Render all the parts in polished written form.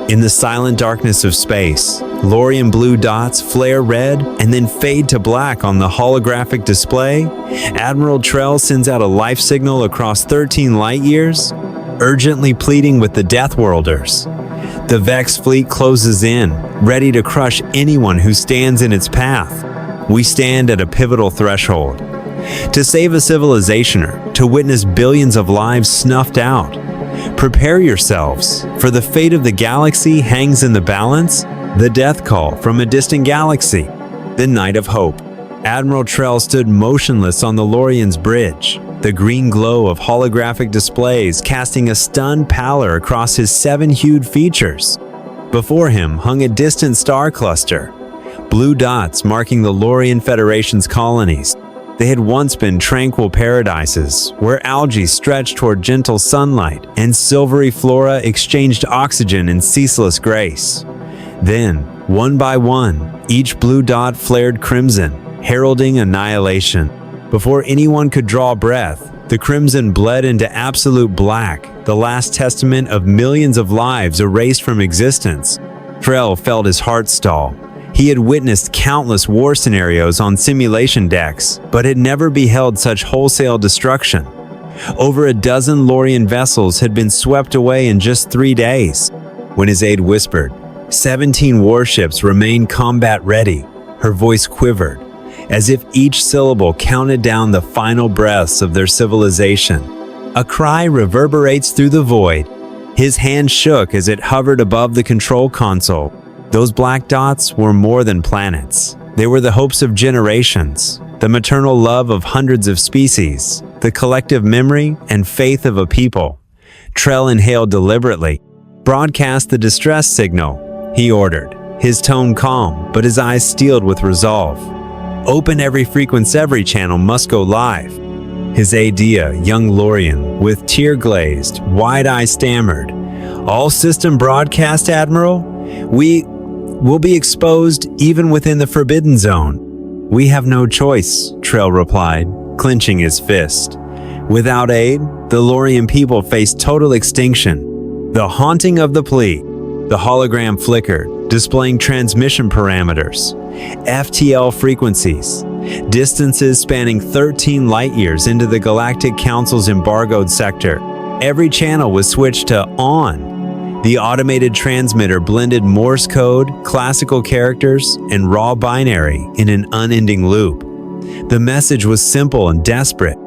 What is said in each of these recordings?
In the silent darkness of space, Laurian blue dots flare red and then fade to black on the holographic display. Admiral Trell sends out a life signal across 13 light years, urgently pleading with the Deathworlders. The Vex fleet closes in, ready to crush anyone who stands in its path. We stand at a pivotal threshold. To save a civilization or to witness billions of lives snuffed out. Prepare yourselves, for the fate of the galaxy hangs in the balance. The death call from a distant galaxy. The night of hope. Admiral Trell stood motionless on the Laurian's bridge, the green glow of holographic displays casting a stunned pallor across his 7-hued features. Before him hung a distant star cluster, blue dots marking the Laurian Federation's colonies. They had once been tranquil paradises, where algae stretched toward gentle sunlight and silvery flora exchanged oxygen in ceaseless grace. Then, one by one, each blue dot flared crimson, heralding annihilation. Before anyone could draw breath, the crimson bled into absolute black, the last testament of millions of lives erased from existence. Trell felt his heart stall. He had witnessed countless war scenarios on simulation decks, but had never beheld such wholesale destruction. Over a dozen Laurian vessels had been swept away in just 3 days. When his aide whispered, 17 warships remain combat ready, her voice quivered, as if each syllable counted down the final breaths of their civilization. A cry reverberates through the void. His hand shook as it hovered above the control console. Those black dots were more than planets. They were the hopes of generations, the maternal love of hundreds of species, the collective memory and faith of a people. Trell inhaled deliberately. "Broadcast the distress signal," he ordered, his tone calm, but his eyes steeled with resolve. "Open every frequency, every channel must go live." His aide, young Laurian, with tear-glazed, wide eyes stammered, "All system broadcast, Admiral? We will be exposed even within the Forbidden Zone." "We have no choice," Trell replied, clenching his fist. Without aid, the Laurian people faced total extinction. The haunting of the plea. The hologram flickered, displaying transmission parameters, FTL frequencies, distances spanning 13 light-years into the Galactic Council's embargoed sector. Every channel was switched to on. The automated transmitter blended Morse code, classical characters, and raw binary in an unending loop. The message was simple and desperate.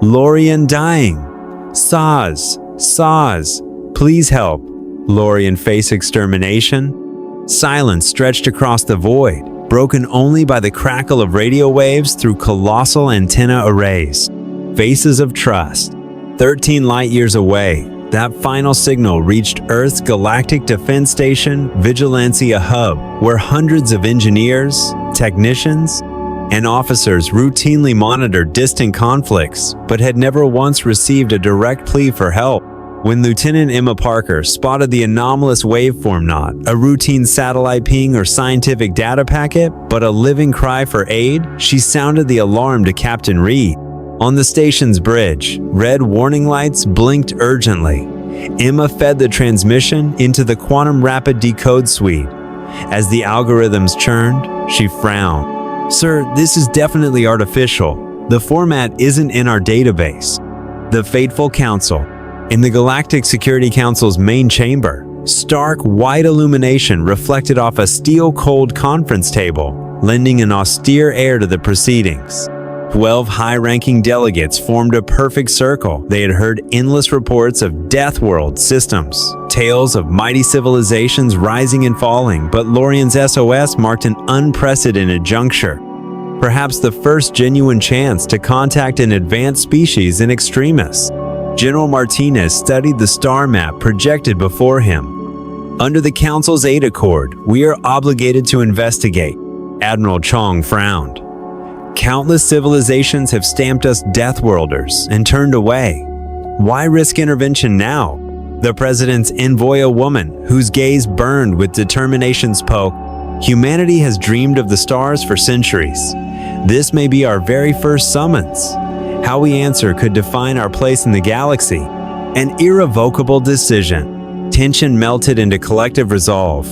"Laurian dying. Saz, Saz, please help. Laurian face extermination." Silence stretched across the void, broken only by the crackle of radio waves through colossal antenna arrays. Faces of trust. 13 light-years away, that final signal reached Earth's Galactic Defense Station, Vigilancia Hub, where hundreds of engineers, technicians, and officers routinely monitored distant conflicts, but had never once received a direct plea for help. When Lieutenant Emma Parker spotted the anomalous waveform, not a routine satellite ping or scientific data packet, but a living cry for aid, she sounded the alarm to Captain Reed. On the station's bridge, red warning lights blinked urgently. Emma fed the transmission into the quantum rapid decode suite. As the algorithms churned, she frowned. "Sir, this is definitely artificial. The format isn't in our database." The fateful council. In the Galactic Security Council's main chamber, stark white illumination reflected off a steel-cold conference table, lending an austere air to the proceedings. 12 high-ranking delegates formed a perfect circle. They had heard endless reports of Deathworld systems, tales of mighty civilizations rising and falling, but Laurian's SOS marked an unprecedented juncture. Perhaps the first genuine chance to contact an advanced species in extremis. General Martinez studied the star map projected before him. "Under the Council's aid accord, we are obligated to investigate." Admiral Chong frowned. "Countless civilizations have stamped us Deathworlders and turned away. Why risk intervention now?" The President's envoy, a woman whose gaze burned with determination, spoke. "Humanity has dreamed of the stars for centuries. This may be our very first summons. How we answer could define our place in the galaxy. An irrevocable decision." Tension melted into collective resolve.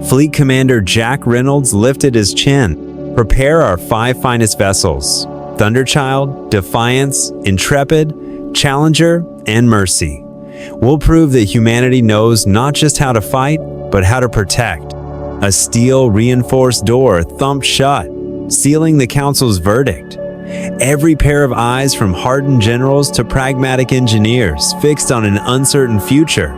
Fleet Commander Jack Reynolds lifted his chin. Prepare our 5 finest vessels: Thunderchild, Defiance, Intrepid, Challenger, and Mercy. We'll prove that humanity knows not just how to fight, but how to protect. A steel-reinforced door thumped shut, sealing the Council's verdict. Every pair of eyes, from hardened generals to pragmatic engineers, fixed on an uncertain future.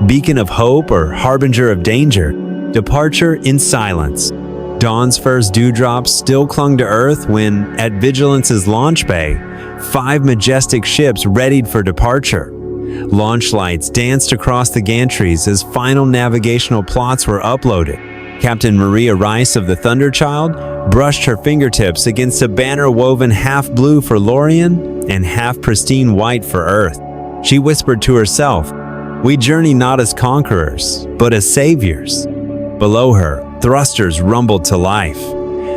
Beacon of hope or harbinger of danger, departure in silence. Dawn's first dewdrops still clung to Earth when, at Vigilance's launch bay, 5 majestic ships readied for departure. Launch lights danced across the gantries as final navigational plots were uploaded. Captain Maria Rice of the Thunderchild brushed her fingertips against a banner woven half blue for Laurian and half pristine white for Earth. She whispered to herself, "We journey not as conquerors, but as saviors." Below her, thrusters rumbled to life.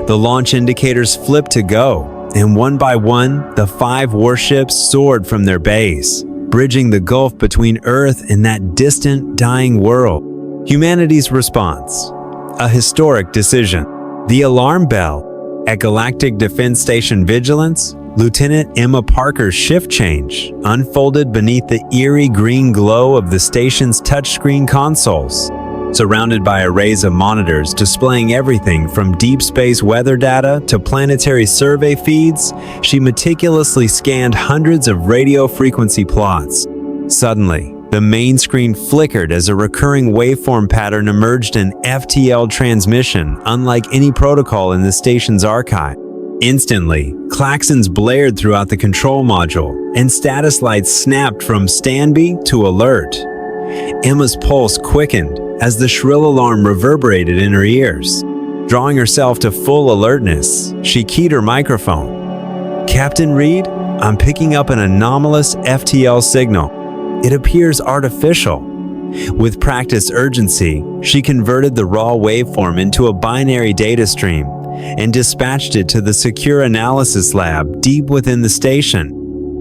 The launch indicators flipped to go, and one by one, the 5 warships soared from their bays, bridging the gulf between Earth and that distant, dying world. Humanity's response: a historic decision. The alarm bell at Galactic Defense Station Vigilance, Lieutenant Emma Parker's shift change, unfolded beneath the eerie green glow of the station's touchscreen consoles. Surrounded by arrays of monitors displaying everything from deep space weather data to planetary survey feeds, she meticulously scanned hundreds of radio frequency plots. Suddenly, the main screen flickered as a recurring waveform pattern emerged, an FTL transmission unlike any protocol in the station's archive. Instantly, klaxons blared throughout the control module, and status lights snapped from standby to alert. Emma's pulse quickened as the shrill alarm reverberated in her ears. Drawing herself to full alertness, she keyed her microphone. "Captain Reed, I'm picking up an anomalous FTL signal. It appears artificial." With practiced urgency, she converted the raw waveform into a binary data stream and dispatched it to the secure analysis lab deep within the station.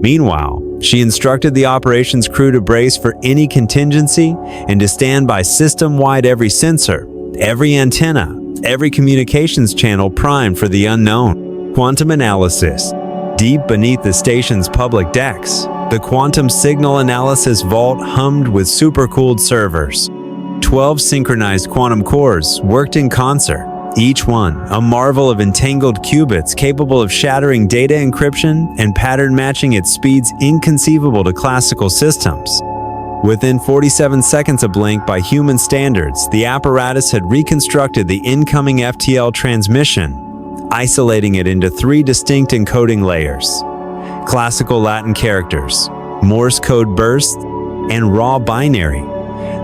Meanwhile, she instructed the operations crew to brace for any contingency and to stand by system-wide, every sensor, every antenna, every communications channel primed for the unknown. Quantum analysis. Deep beneath the station's public decks, the quantum signal analysis vault hummed with supercooled servers. 12 synchronized quantum cores worked in concert, each one a marvel of entangled qubits capable of shattering data encryption and pattern matching at speeds inconceivable to classical systems. Within 47 seconds of blink by human standards, the apparatus had reconstructed the incoming FTL transmission, isolating it into 3 distinct encoding layers: classical Latin characters, Morse code bursts, and raw binary.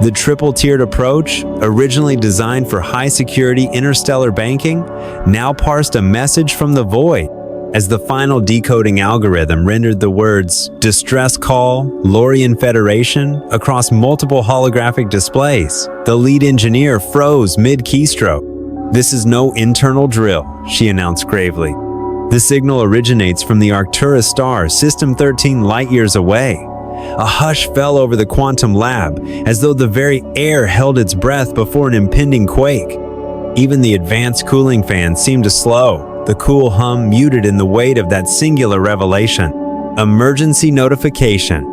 The triple-tiered approach, originally designed for high-security interstellar banking, now parsed a message from the void. As the final decoding algorithm rendered the words "Distress Call, Laurian Federation" across multiple holographic displays, the lead engineer froze mid-keystroke. "This is no internal drill," she announced gravely. "The signal originates from the Arcturus star, System 13 light-years away." A hush fell over the quantum lab, as though the very air held its breath before an impending quake. Even the advanced cooling fan seemed to slow, the cool hum muted in the weight of that singular revelation. Emergency notification.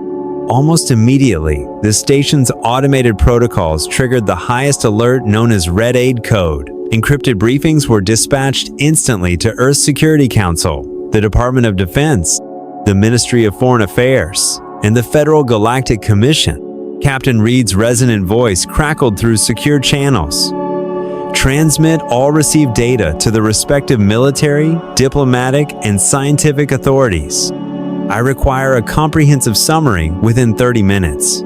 Almost immediately, the station's automated protocols triggered the highest alert, known as Red Aid code. Encrypted briefings were dispatched instantly to Earth's Security Council, the Department of Defense, the Ministry of Foreign Affairs, and the Federal Galactic Commission. Captain Reed's resonant voice crackled through secure channels. "Transmit all received data to the respective military, diplomatic, and scientific authorities. I require a comprehensive summary within 30 minutes."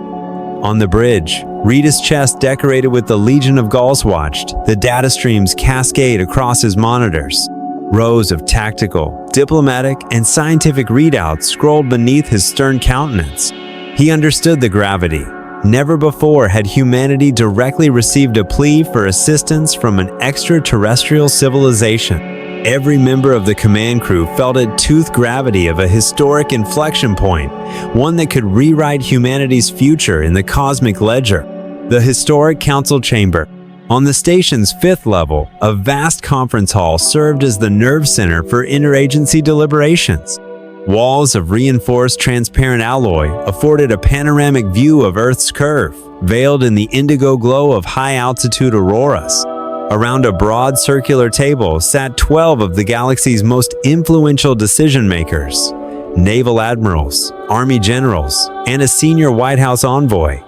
On the bridge, Reed's chest decorated with the Legion of Gauls watched the data streams cascade across his monitors. Rows of tactical, diplomatic, and scientific readouts scrolled beneath his stern countenance. He understood the gravity. Never before had humanity directly received a plea for assistance from an extraterrestrial civilization. Every member of the command crew felt a tooth gravity of a historic inflection point, one that could rewrite humanity's future in the cosmic ledger. The historic council chamber. On the station's 5th level, a vast conference hall served as the nerve center for interagency deliberations. Walls of reinforced transparent alloy afforded a panoramic view of Earth's curve, veiled in the indigo glow of high-altitude auroras. Around a broad circular table sat 12 of the galaxy's most influential decision-makers, naval admirals, army generals, and a senior White House envoy,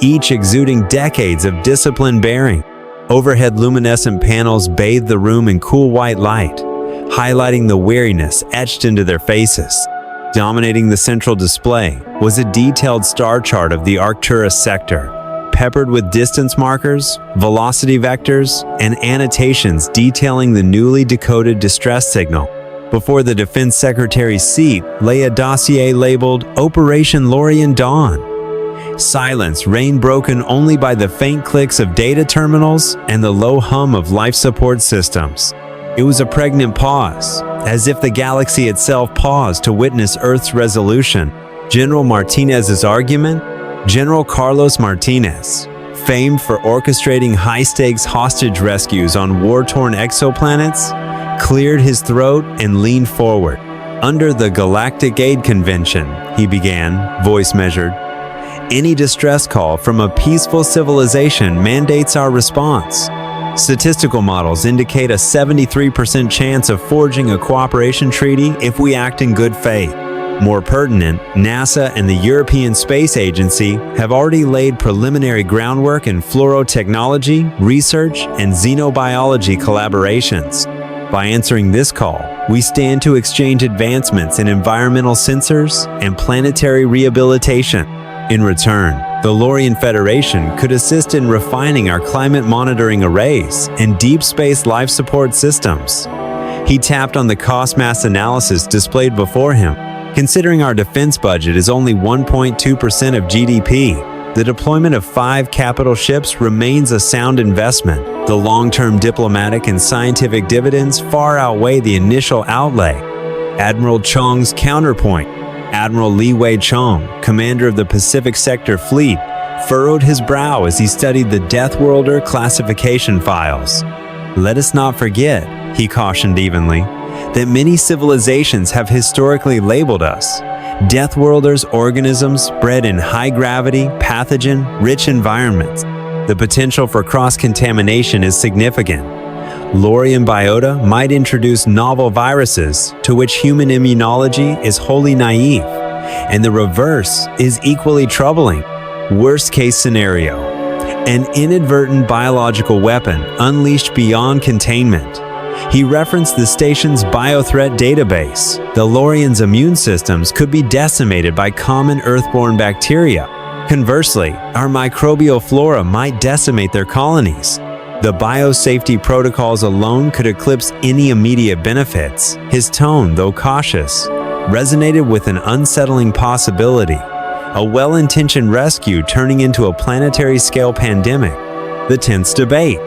each exuding decades of disciplined bearing. Overhead luminescent panels bathed the room in cool white light, highlighting the weariness etched into their faces. Dominating the central display was a detailed star chart of the Arcturus sector, peppered with distance markers, velocity vectors, and annotations detailing the newly decoded distress signal. Before the Defense Secretary's seat lay a dossier labeled Operation Laurian Dawn. Silence reigned, broken only by the faint clicks of data terminals and the low hum of life support systems. It was a pregnant pause, as if the galaxy itself paused to witness Earth's resolution. General Martinez's argument? General Carlos Martinez, famed for orchestrating high-stakes hostage rescues on war-torn exoplanets, cleared his throat and leaned forward. Under the Galactic Aid Convention, he began, voice measured, any distress call from a peaceful civilization mandates our response. Statistical models indicate a 73% chance of forging a cooperation treaty if we act in good faith. More pertinent, NASA and the European Space Agency have already laid preliminary groundwork in fluorotechnology, research, and xenobiology collaborations. By answering this call, we stand to exchange advancements in environmental sensors and planetary rehabilitation. In return, the Laurian Federation could assist in refining our climate monitoring arrays and deep space life support systems. He tapped on the cost-mass analysis displayed before him. Considering our defense budget is only 1.2% of GDP, the deployment of 5 capital ships remains a sound investment. The long-term diplomatic and scientific dividends far outweigh the initial outlay. Admiral Chong's counterpoint. Admiral Li Wei-chong, commander of the Pacific Sector Fleet, furrowed his brow as he studied the Death Worlder classification files. Let us not forget, he cautioned evenly, that many civilizations have historically labeled us Death Worlders organisms bred in high-gravity, pathogen-rich environments. The potential for cross-contamination is significant. Laurian biota might introduce novel viruses to which human immunology is wholly naive, and the reverse is equally troubling. Worst-case scenario, an inadvertent biological weapon unleashed beyond containment. He referenced the station's biothreat database. The Laurians' immune systems could be decimated by common Earthborne bacteria. Conversely, our microbial flora might decimate their colonies. The biosafety protocols alone could eclipse any immediate benefits. His tone, though cautious, resonated with an unsettling possibility, a well-intentioned rescue turning into a planetary-scale pandemic. The tense debate.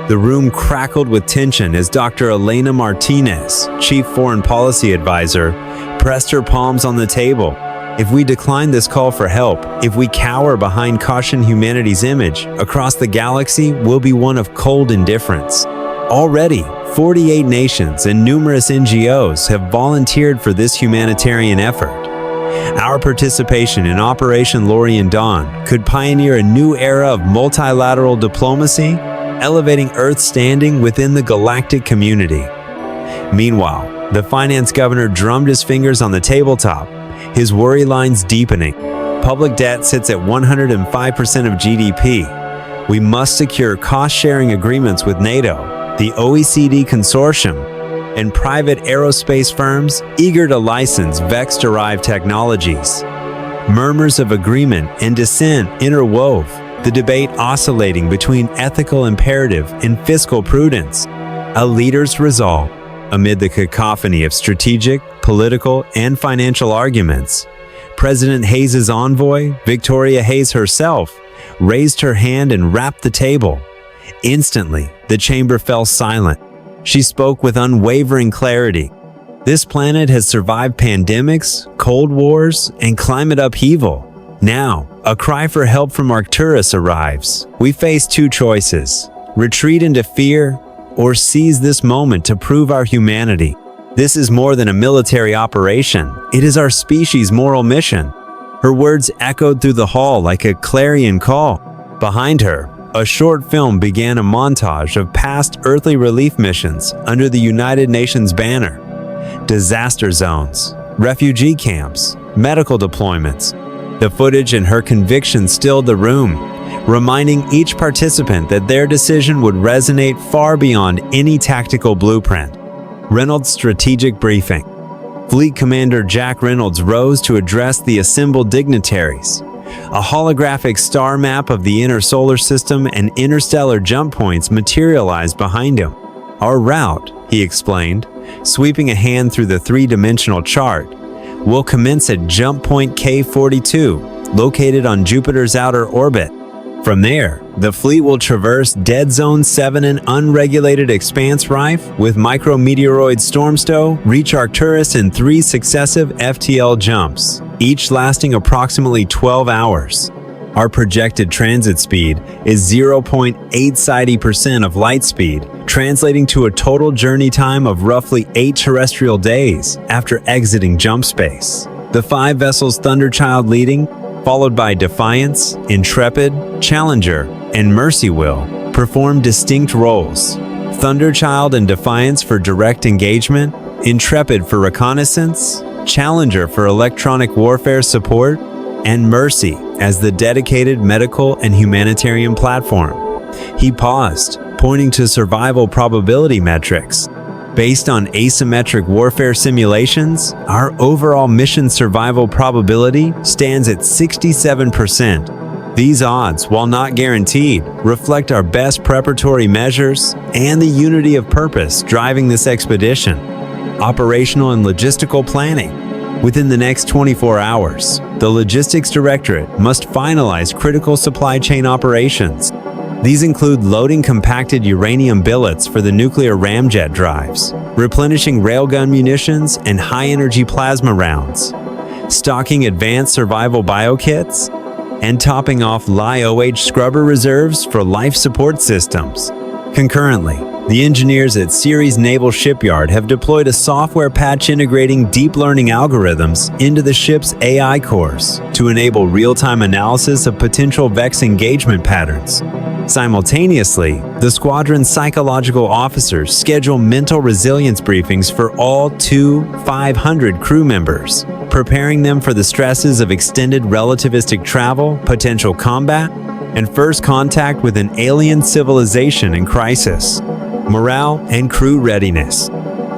The room crackled with tension as Dr. Elena Martinez, Chief Foreign Policy Advisor, pressed her palms on the table. If we decline this call for help, if we cower behind caution, humanity's image across the galaxy will be one of cold indifference. Already, 48 nations and numerous NGOs have volunteered for this humanitarian effort. Our participation in Operation Laurian Dawn could pioneer a new era of multilateral diplomacy, elevating Earth's standing within the galactic community. Meanwhile, the finance governor drummed his fingers on the tabletop, his worry lines deepening. Public debt sits at 105% of GDP. We must secure cost-sharing agreements with NATO, the OECD consortium, and private aerospace firms eager to license Vex-derived technologies. Murmurs of agreement and dissent interwove, the debate oscillating between ethical imperative and fiscal prudence. A leader's resolve. Amid the cacophony of strategic, political, and financial arguments, President Hayes' envoy, Victoria Hayes herself, raised her hand and rapped the table. Instantly, the chamber fell silent. She spoke with unwavering clarity. This planet has survived pandemics, cold wars, and climate upheaval. Now, a cry for help from Arcturus arrives. We face two choices: retreat into fear, or seize this moment to prove our humanity. This is more than a military operation. It is our species' moral mission. Her words echoed through the hall like a clarion call. Behind her, a short film began a montage of past earthly relief missions under the United Nations banner. Disaster zones, refugee camps, medical deployments. The footage and her conviction stilled the room, reminding each participant that their decision would resonate far beyond any tactical blueprint. Reynolds' strategic briefing. Fleet Commander Jack Reynolds rose to address the assembled dignitaries. A holographic star map of the inner solar system and interstellar jump points materialized behind him. "Our route," he explained, sweeping a hand through the three-dimensional chart, "will commence at jump point K42, located on Jupiter's outer orbit. From there, the fleet will traverse Dead Zone 7 and unregulated expanse rife with micrometeoroid Stormstow, reach Arcturus in 3 successive FTL jumps, each lasting approximately 12 hours. Our projected transit speed is 0.8% of light speed, translating to a total journey time of roughly 8 terrestrial days after exiting jump space. The 5 vessels Thunderchild leading, followed by Defiance, Intrepid, Challenger, and Mercy will perform distinct roles. Thunderchild and Defiance for direct engagement, Intrepid for reconnaissance, Challenger for electronic warfare support, and Mercy as the dedicated medical and humanitarian platform. He paused, pointing to survival probability metrics. Based on asymmetric warfare simulations, our overall mission survival probability stands at 67%. These odds, while not guaranteed, reflect our best preparatory measures and the unity of purpose driving this expedition. Operational and logistical planning. Within the next 24 hours, the Logistics Directorate must finalize critical supply chain operations. These include loading compacted uranium billets for the nuclear ramjet drives, replenishing railgun munitions and high-energy plasma rounds, stocking advanced survival biokits, and topping off LI-OH scrubber reserves for life support systems. Concurrently, the engineers at Ceres Naval Shipyard have deployed a software patch integrating deep learning algorithms into the ship's AI cores to enable real-time analysis of potential VEX engagement patterns. Simultaneously, the squadron's psychological officers schedule mental resilience briefings for all 500 crew members, preparing them for the stresses of extended relativistic travel, potential combat, and first contact with an alien civilization in crisis. Morale and crew readiness.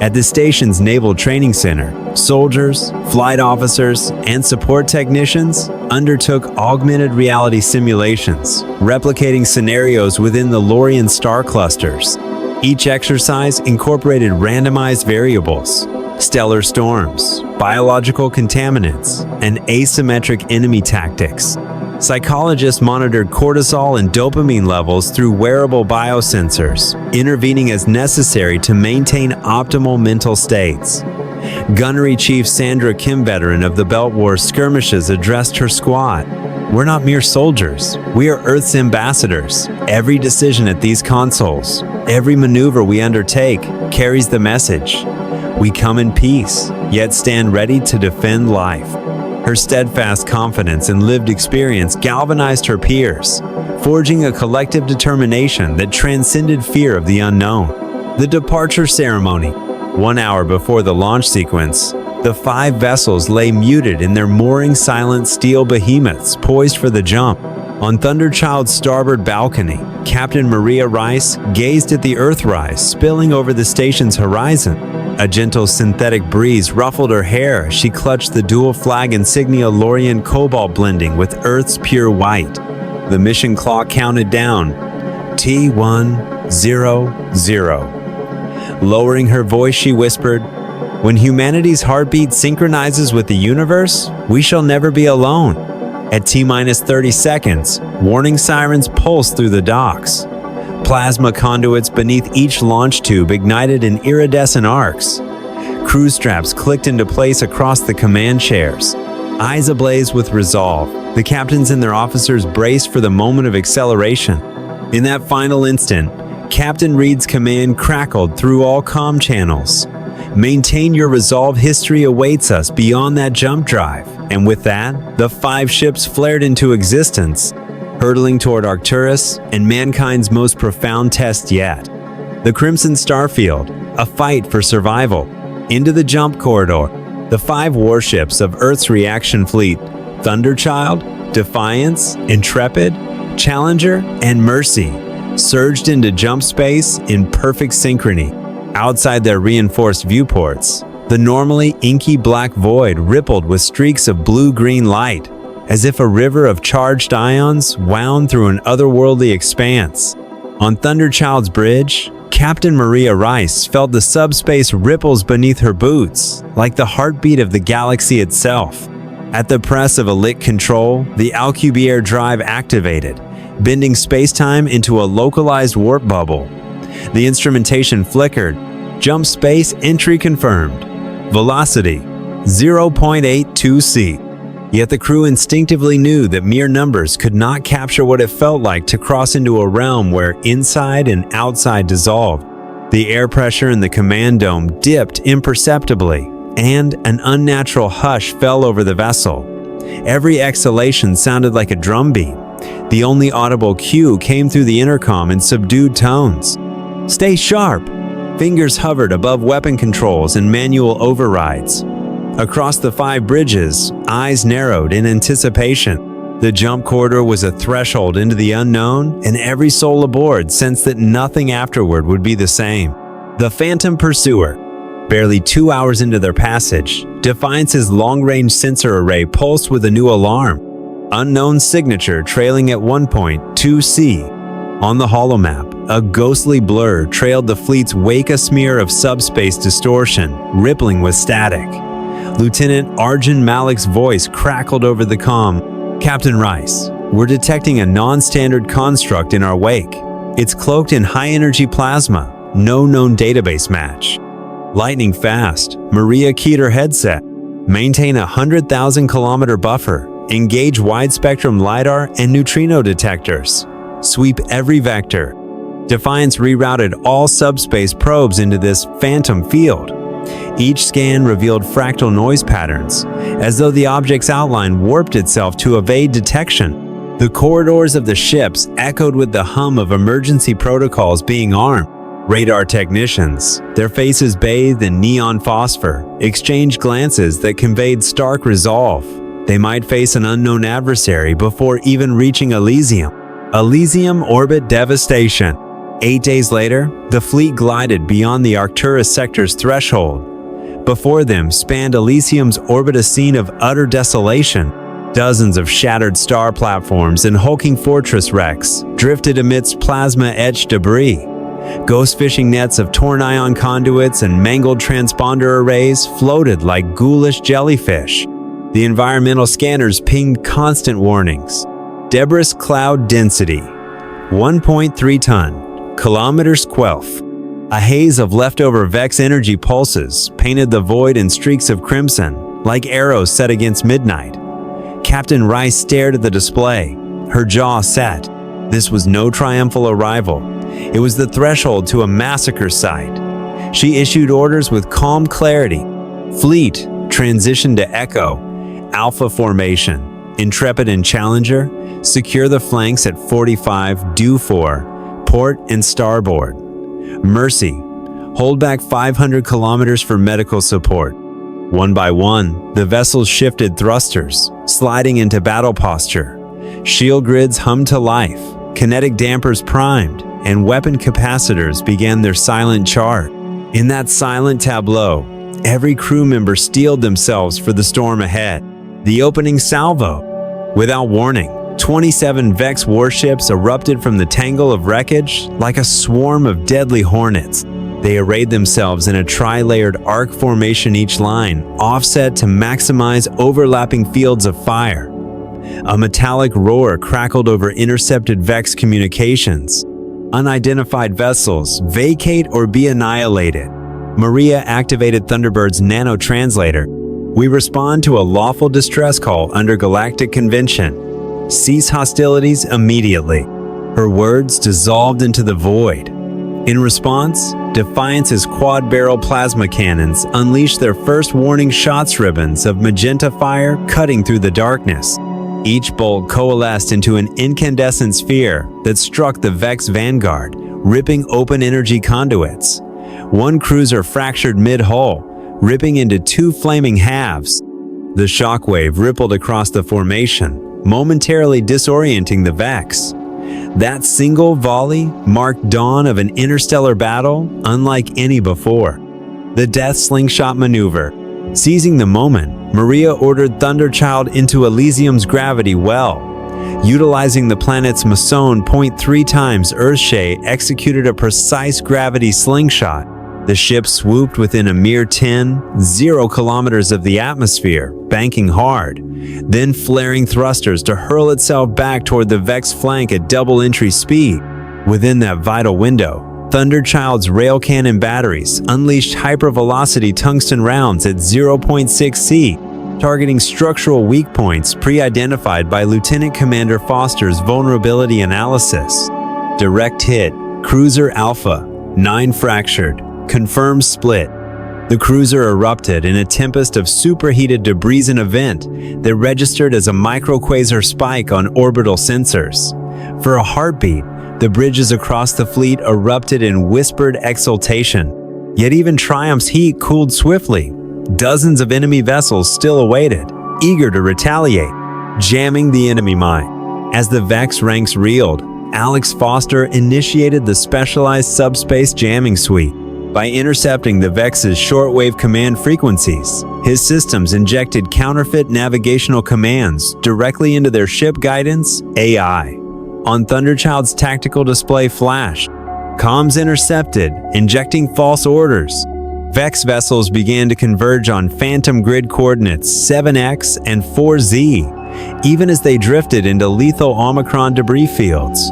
At the station's Naval Training Center, soldiers, flight officers, and support technicians undertook augmented reality simulations, replicating scenarios within the Laurian star clusters. Each exercise incorporated randomized variables, stellar storms, biological contaminants, and asymmetric enemy tactics. Psychologists monitored cortisol and dopamine levels through wearable biosensors, intervening as necessary to maintain optimal mental states. Gunnery Chief Sandra Kimveteran of the Belt War skirmishes addressed her squad. "We're not mere soldiers. We are Earth's ambassadors. Every decision at these consoles, every maneuver we undertake, carries the message. We come in peace, yet stand ready to defend life." Her steadfast confidence and lived experience galvanized her peers, forging a collective determination that transcended fear of the unknown. The departure ceremony. 1 hour before the launch sequence, the 5 vessels lay muted in their mooring silent steel behemoths poised for the jump. On Thunderchild's starboard balcony, Captain Maria Rice gazed at the Earthrise spilling over the station's horizon. A gentle synthetic breeze ruffled her hair as she clutched the dual flag insignia Laurian cobalt blending with Earth's pure white. The mission clock counted down. T100. Lowering her voice, she whispered, "When humanity's heartbeat synchronizes with the universe, we shall never be alone." At T-minus 30 seconds, warning sirens pulsed through the docks. Plasma conduits beneath each launch tube ignited in iridescent arcs. Crew straps clicked into place across the command chairs. eyes ablaze with resolve. The captains and their officers braced for the moment of acceleration. In that final instant, Captain Reed's command crackled through all comm channels. Maintain your resolve, history awaits us beyond that jump drive. And with that, the 5 ships flared into existence, hurtling toward Arcturus and mankind's most profound test yet. The Crimson Starfield, a fight for survival. Into the jump corridor, the 5 warships of Earth's reaction fleet, Thunderchild, Defiance, Intrepid, Challenger, and Mercy, surged into jump space in perfect synchrony. Outside their reinforced viewports, the normally inky black void rippled with streaks of blue-green light, as if a river of charged ions wound through an otherworldly expanse. On Thunderchild's bridge, Captain Maria Rice felt the subspace ripples beneath her boots, like the heartbeat of the galaxy itself. At the press of a lit control, the Alcubierre drive activated, bending spacetime into a localized warp bubble. The instrumentation flickered. Jump space entry confirmed. Velocity 0.82 c. Yet the crew instinctively knew that mere numbers could not capture what it felt like to cross into a realm where inside and outside dissolved. The air pressure in the command dome dipped imperceptibly, and an unnatural hush fell over the vessel. Every exhalation sounded like a drumbeat. The only audible cue came through the intercom in subdued tones. "Stay sharp!" Fingers hovered above weapon controls and manual overrides. Across the 5 bridges, eyes narrowed in anticipation. The jump corridor was a threshold into the unknown, and every soul aboard sensed that nothing afterward would be the same. The Phantom Pursuer. Barely 2 hours into their passage, Defiance's long-range sensor array pulsed with a new alarm. Unknown signature trailing at 1.2 c. On the holomap, a ghostly blur trailed the fleet's wake, a smear of subspace distortion, rippling with static. Lieutenant Arjun Malik's voice crackled over the comm. "Captain Rice, we're detecting a non-standard construct in our wake. It's cloaked in high-energy plasma, no known database match." Lightning fast, Maria keyed her headset. "Maintain a 100,000-kilometer buffer. Engage wide-spectrum LiDAR and neutrino detectors. Sweep every vector." Defiance rerouted all subspace probes into this phantom field. Each scan revealed fractal noise patterns, as though the object's outline warped itself to evade detection. The corridors of the ships echoed with the hum of emergency protocols being armed. Radar technicians, their faces bathed in neon phosphor, exchanged glances that conveyed stark resolve. They might face an unknown adversary before even reaching Elysium. Elysium orbit devastation. 8 days later, the fleet glided beyond the Arcturus sector's threshold. Before them spanned Elysium's orbit, a scene of utter desolation. Dozens of shattered star platforms and hulking fortress wrecks drifted amidst plasma-etched debris. Ghost fishing nets of torn ion conduits and mangled transponder arrays floated like ghoulish jellyfish. The environmental scanners pinged constant warnings. Debris cloud density 1.3 ton, kilometers quelf. A haze of leftover Vex energy pulses painted the void in streaks of crimson, like arrows set against midnight. Captain Rice stared at the display, her jaw set. This was no triumphal arrival. It was the threshold to a massacre site. She issued orders with calm clarity. Fleet, transition to Echo. Alpha formation. Intrepid and Challenger, secure the flanks at 45, due for, port and starboard. Mercy, hold back 500 kilometers for medical support. One by one, the vessels shifted thrusters, sliding into battle posture. Shield grids hummed to life, kinetic dampers primed, and weapon capacitors began their silent charge. In that silent tableau, every crew member steeled themselves for the storm ahead. The opening salvo. Without warning, 27 Vex warships erupted from the tangle of wreckage like a swarm of deadly hornets. They arrayed themselves in a tri-layered arc formation, each line offset to maximize overlapping fields of fire. A metallic roar crackled over intercepted Vex communications. Unidentified vessels, vacate or be annihilated. Maria activated Thunderbird's nano translator. We respond to a lawful distress call under galactic convention. Cease hostilities immediately. Her words dissolved into the void. In response, Defiance's quad-barrel plasma cannons unleashed their first warning shots ribbons of magenta fire cutting through the darkness. Each bolt coalesced into an incandescent sphere that struck the Vex Vanguard, ripping open energy conduits. One cruiser fractured mid-hull, ripping into two flaming halves. The shockwave rippled across the formation, momentarily disorienting the Vex. That single volley marked dawn of an interstellar battle unlike any before. The Death Slingshot maneuver. Seizing the moment, Maria ordered Thunderchild into Elysium's gravity well. Utilizing the planet's Mason 0.3 times Earthshay executed a precise gravity slingshot. The ship swooped within a mere 0 kilometers of the atmosphere, banking hard, then flaring thrusters to hurl itself back toward the Vex flank at double entry speed. Within that vital window, Thunderchild's rail cannon batteries unleashed hypervelocity tungsten rounds at 0.6 C, targeting structural weak points pre-identified by Lieutenant Commander Foster's vulnerability analysis. Direct hit, Cruiser Alpha, 9 fractured. Confirmed split. The cruiser erupted in a tempest of superheated debris, an event that registered as a microquasar spike on orbital sensors. For a heartbeat, the bridges across the fleet erupted in whispered exultation. Yet even Triumph's heat cooled swiftly. Dozens of enemy vessels still awaited, eager to retaliate, jamming the enemy mine. As the Vex ranks reeled, Alex Foster initiated the specialized subspace jamming suite. By intercepting the Vex's shortwave command frequencies, his systems injected counterfeit navigational commands directly into their ship guidance AI. On Thunderchild's tactical display flashed. Comms intercepted, injecting false orders. Vex vessels began to converge on phantom grid coordinates 7X and 4Z, even as they drifted into lethal Omicron debris fields.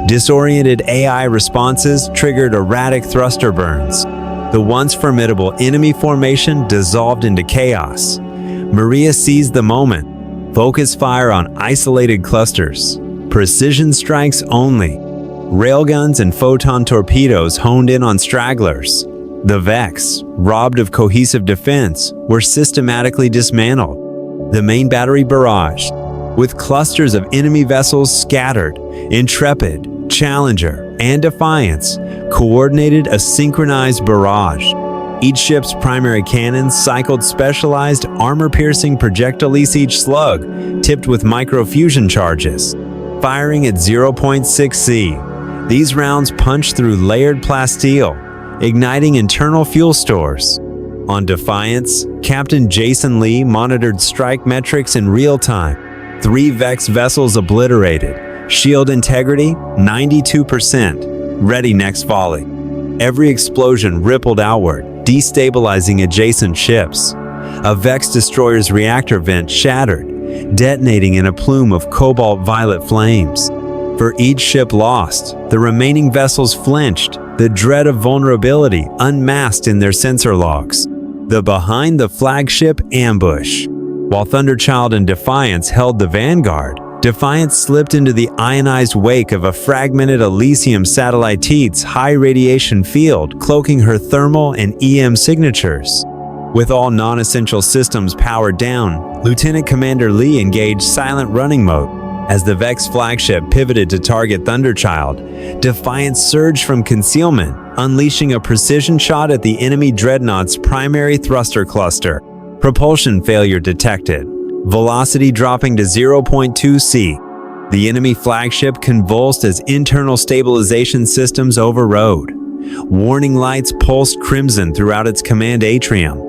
Disoriented AI responses triggered erratic thruster burns. The once formidable enemy formation dissolved into chaos. Maria seized the moment. Focus fire on isolated clusters. Precision strikes only. Railguns and photon torpedoes honed in on stragglers. The Vex, robbed of cohesive defense, were systematically dismantled. The main battery barraged, with clusters of enemy vessels scattered. Intrepid, Challenger, and Defiance coordinated a synchronized barrage. Each ship's primary cannons cycled specialized armor-piercing projectiles, each slug tipped with microfusion charges. Firing at 0.6 C, these rounds punched through layered plasteel, igniting internal fuel stores. On Defiance, Captain Jason Lee monitored strike metrics in real time. 3 Vex vessels obliterated. Shield integrity, 92%. Ready next volley. Every explosion rippled outward, destabilizing adjacent ships. A Vex destroyer's reactor vent shattered, detonating in a plume of cobalt violet flames. For each ship lost, the remaining vessels flinched, the dread of vulnerability unmasked in their sensor logs. The behind the flagship ambush. While Thunderchild and Defiance held the vanguard, Defiance slipped into the ionized wake of a fragmented Elysium satellite's high radiation field, cloaking her thermal and EM signatures. With all non-essential systems powered down, Lieutenant Commander Lee engaged silent running mode. As the Vex flagship pivoted to target Thunderchild, Defiance surged from concealment, unleashing a precision shot at the enemy dreadnought's primary thruster cluster. Propulsion failure detected. Velocity dropping to 0.2 C. The enemy flagship convulsed as internal stabilization systems overrode. Warning lights pulsed crimson throughout its command atrium.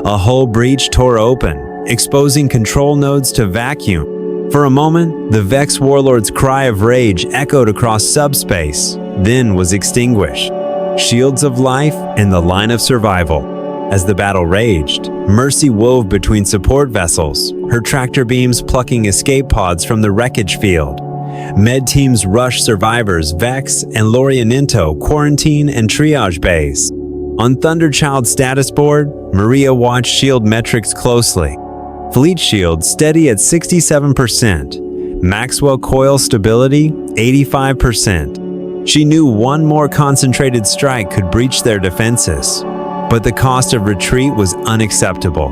A hull breach tore open, exposing control nodes to vacuum. For a moment, the Vex warlord's cry of rage echoed across subspace, then was extinguished. Shields of life and the line of survival. As the battle raged, Mercy wove between support vessels, her tractor beams plucking escape pods from the wreckage field. Med teams rushed survivors Vex and Laurian quarantine and triage bays. On Thunderchild's status board, Maria watched shield metrics closely. Fleet shield steady at 67%. Maxwell coil stability, 85%. She knew one more concentrated strike could breach their defenses. But the cost of retreat was unacceptable.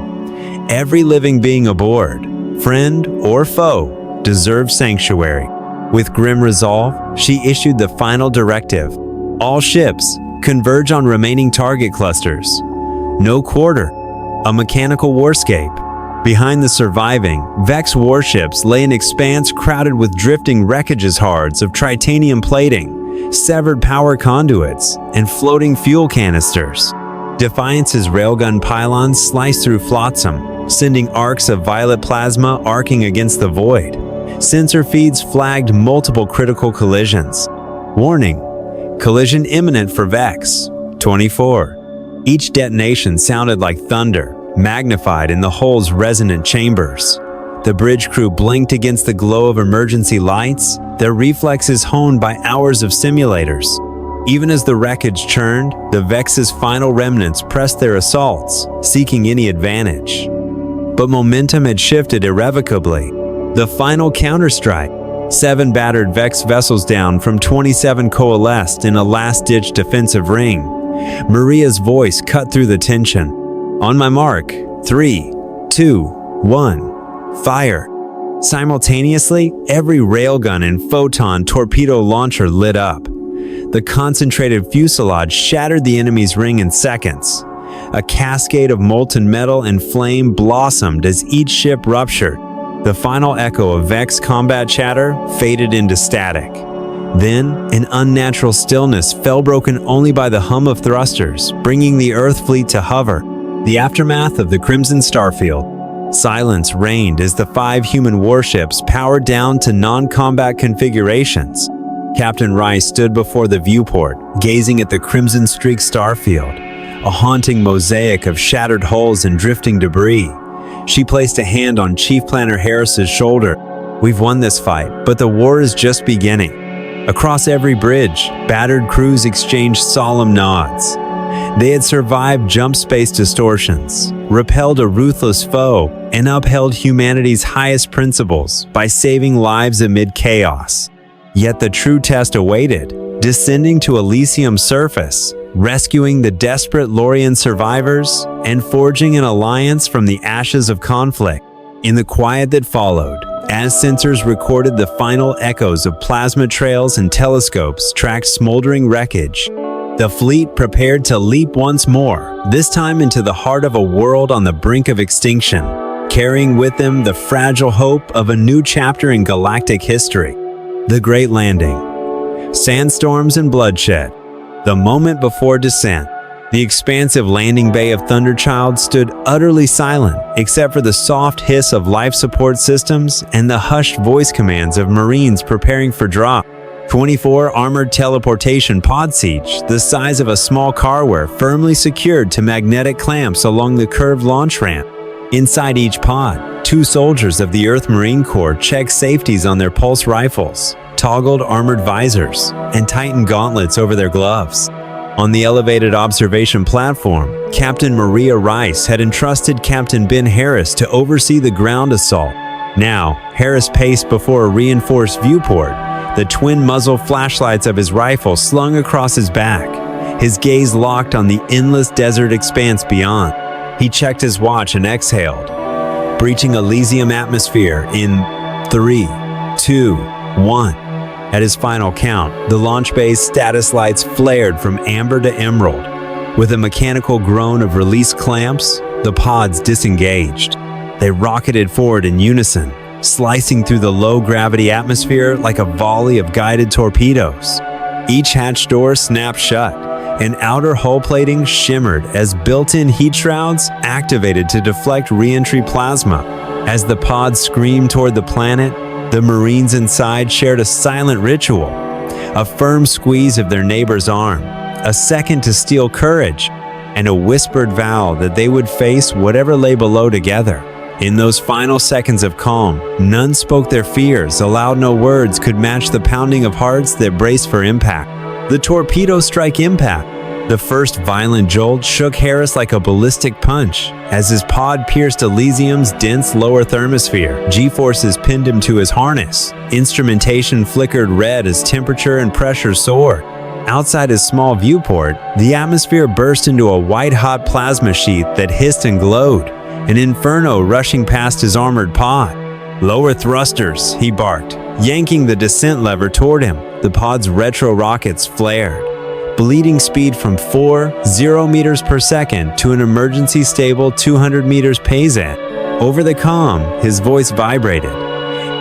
Every living being aboard, friend or foe, deserved sanctuary. With grim resolve, she issued the final directive. All ships, converge on remaining target clusters. No quarter, a mechanical warscape. Behind the surviving, Vex warships lay an expanse crowded with drifting wreckages hards of titanium plating, severed power conduits, and floating fuel canisters. Defiance's railgun pylons sliced through flotsam, sending arcs of violet plasma arcing against the void. Sensor feeds flagged multiple critical collisions. Warning, collision imminent for Vex. 24. Each detonation sounded like thunder, magnified in the hull's resonant chambers. The bridge crew blinked against the glow of emergency lights, their reflexes honed by hours of simulators. Even as the wreckage churned, the Vex's final remnants pressed their assaults, seeking any advantage. But momentum had shifted irrevocably. The final counterstrike, 7 battered Vex vessels down from 27 coalesced in a last-ditch defensive ring. Maria's voice cut through the tension. On my mark, 3, 2, 1, fire. Simultaneously, every railgun and photon torpedo launcher lit up. The concentrated fuselage shattered the enemy's ring in seconds. A cascade of molten metal and flame blossomed as each ship ruptured. The final echo of Vex combat chatter faded into static. Then, an unnatural stillness fell, broken only by the hum of thrusters, bringing the Earth fleet to hover. The aftermath of the Crimson Starfield. Silence reigned as the 5 human warships powered down to non-combat configurations. Captain Rice stood before the viewport, gazing at the crimson streaked starfield, a haunting mosaic of shattered hulls and drifting debris. She placed a hand on Chief Planner Harris's shoulder. We've won this fight, but the war is just beginning. Across every bridge, battered crews exchanged solemn nods. They had survived jump space distortions, repelled a ruthless foe, and upheld humanity's highest principles by saving lives amid chaos. Yet the true test awaited, descending to Elysium's surface, rescuing the desperate Laurian survivors, and forging an alliance from the ashes of conflict. In the quiet that followed, as sensors recorded the final echoes of plasma trails and telescopes tracked smoldering wreckage, the fleet prepared to leap once more, this time into the heart of a world on the brink of extinction, carrying with them the fragile hope of a new chapter in galactic history. The Great Landing. Sandstorms and bloodshed. The moment before descent. The expansive landing bay of Thunderchild stood utterly silent, except for the soft hiss of life support systems and the hushed voice commands of Marines preparing for drop. 24 armored teleportation pod siege, the size of a small car, were firmly secured to magnetic clamps along the curved launch ramp. Inside each pod, 2 soldiers of the Earth Marine Corps checked safeties on their pulse rifles, toggled armored visors, and tightened gauntlets over their gloves. On the elevated observation platform, Captain Maria Rice had entrusted Captain Ben Harris to oversee the ground assault. Now, Harris paced before a reinforced viewport, the twin muzzle flashlights of his rifle slung across his back, his gaze locked on the endless desert expanse beyond. He checked his watch and exhaled, breaching Elysium atmosphere in 3, 2, 1. At his final count, the launch bay's status lights flared from amber to emerald. With a mechanical groan of release clamps, the pods disengaged. They rocketed forward in unison, slicing through the low-gravity atmosphere like a volley of guided torpedoes. Each hatch door snapped shut, and outer hull plating shimmered as built-in heat shrouds activated to deflect re-entry plasma. As the pods screamed toward the planet, the Marines inside shared a silent ritual, a firm squeeze of their neighbor's arm, a second to steal courage, and a whispered vow that they would face whatever lay below together. In those final seconds of calm, none spoke their fears, allowed no words could match the pounding of hearts that braced for impact. The torpedo strike impact. The first violent jolt shook Harris like a ballistic punch. As his pod pierced Elysium's dense lower thermosphere, G-forces pinned him to his harness. Instrumentation flickered red as temperature and pressure soared. Outside his small viewport, the atmosphere burst into a white-hot plasma sheet that hissed and glowed, an inferno rushing past his armored pod. "Lower thrusters," he barked, yanking the descent lever toward him. The pod's retro rockets flared. Bleeding speed from 40 meters per second to an emergency stable 200 meters PZ. Over the comm, his voice vibrated.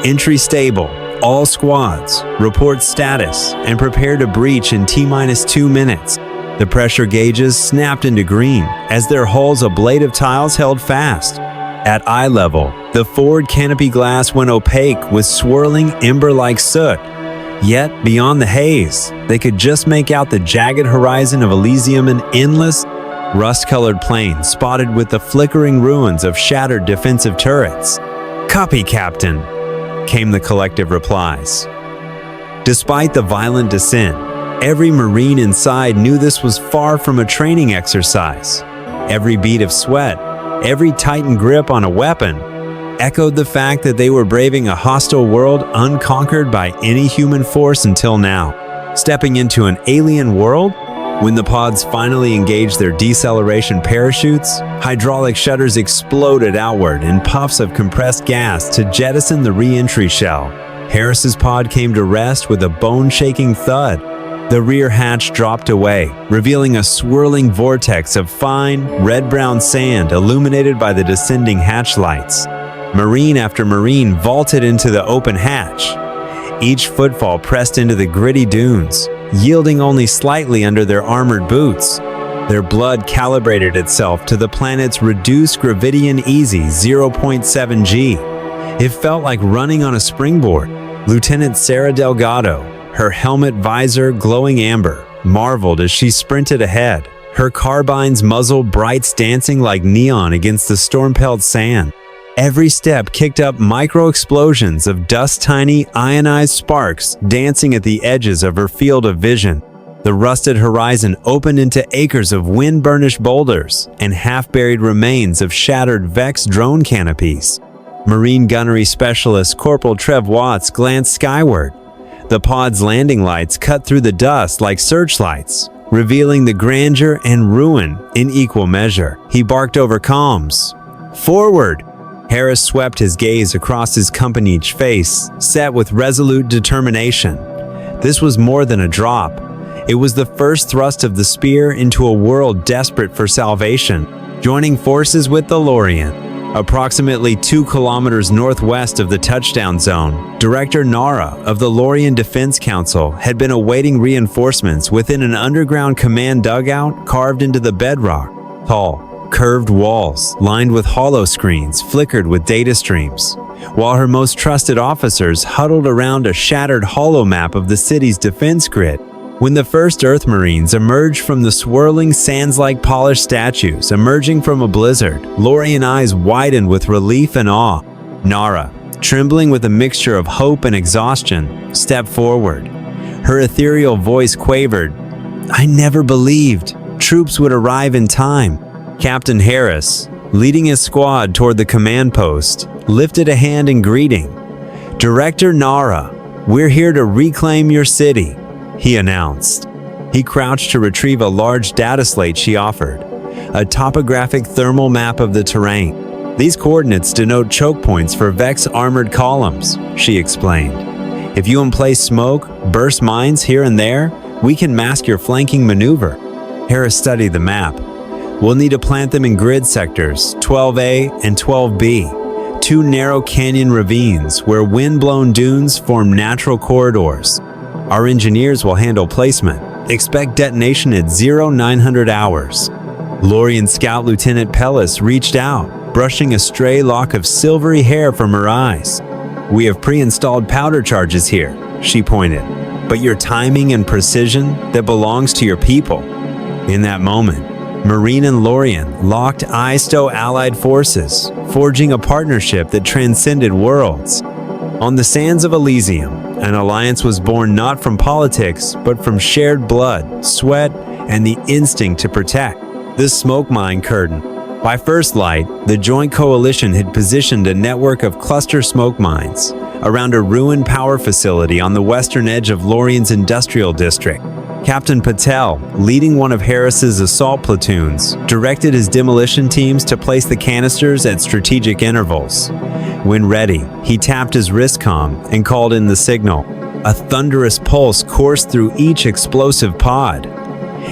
"Entry stable. All squads. Report status and prepare to breach in T-minus 2 minutes." The pressure gauges snapped into green as their hulls ablative tiles held fast. At eye level, the forward canopy glass went opaque with swirling ember-like soot. Yet, beyond the haze, they could just make out the jagged horizon of Elysium, an endless, rust-colored plain spotted with the flickering ruins of shattered defensive turrets. "Copy, Captain," came the collective replies. Despite the violent descent, every Marine inside knew this was far from a training exercise. Every bead of sweat, every tightened grip on a weapon, echoed the fact that they were braving a hostile world unconquered by any human force until now. Stepping into an alien world? When the pods finally engaged their deceleration parachutes, hydraulic shutters exploded outward in puffs of compressed gas to jettison the re-entry shell. Harris's pod came to rest with a bone-shaking thud. The rear hatch dropped away, revealing a swirling vortex of fine, red-brown sand illuminated by the descending hatch lights. Marine after Marine vaulted into the open hatch. Each footfall pressed into the gritty dunes, yielding only slightly under their armored boots. Their blood calibrated itself to the planet's reduced Gravidian Easy 0.7 G. It felt like running on a springboard. Lieutenant Sarah Delgado, her helmet visor glowing amber, marveled as she sprinted ahead, her carbine's muzzle brights dancing like neon against the storm-pelted sand. Every step kicked up micro-explosions of dust-tiny, ionized sparks dancing at the edges of her field of vision. The rusted horizon opened into acres of wind-burnished boulders and half-buried remains of shattered Vex drone canopies. Marine gunnery specialist Corporal Trev Watts glanced skyward. The pod's landing lights cut through the dust like searchlights, revealing the grandeur and ruin in equal measure. He barked over comms. "Forward!" Harris swept his gaze across his company's face, set with resolute determination. This was more than a drop. It was the first thrust of the spear into a world desperate for salvation. Joining forces with the Laurian, approximately 2 kilometers northwest of the touchdown zone, Director Nara of the Laurian Defense Council had been awaiting reinforcements within an underground command dugout carved into the bedrock. Tall, curved walls, lined with hollow screens, flickered with data streams, while her most trusted officers huddled around a shattered hollow map of the city's defense grid. When the first Earth Marines emerged from the swirling sands-like polished statues emerging from a blizzard, Laurian eyes widened with relief and awe. Nara, trembling with a mixture of hope and exhaustion, stepped forward. Her ethereal voice quavered, "I never believed troops would arrive in time." Captain Harris, leading his squad toward the command post, lifted a hand in greeting. "Director Nara, we're here to reclaim your city," he announced. He crouched to retrieve a large data slate she offered, a topographic thermal map of the terrain. "These coordinates denote choke points for Vex armored columns," she explained. "If you emplace smoke, burst mines here and there, we can mask your flanking maneuver." Harris studied the map. "We'll need to plant them in grid sectors 12A and 12B, 2 narrow canyon ravines where wind-blown dunes form natural corridors. Our engineers will handle placement. Expect detonation at 0900 hours." Laurian Scout Lieutenant Pellis reached out, brushing a stray lock of silvery hair from her eyes. "We have pre-installed powder charges here," she pointed, "but your timing and precision, that belongs to your people." In that moment, Marine and Laurian locked eyes to allied forces, forging a partnership that transcended worlds. On the sands of Elysium, an alliance was born not from politics, but from shared blood, sweat, and the instinct to protect. The smoke mine curtain. By first light, the Joint Coalition had positioned a network of cluster smoke mines around a ruined power facility on the western edge of Laurian's industrial district. Captain Patel, leading one of Harris's assault platoons, directed his demolition teams to place the canisters at strategic intervals. When ready, he tapped his wristcom and called in the signal. A thunderous pulse coursed through each explosive pod.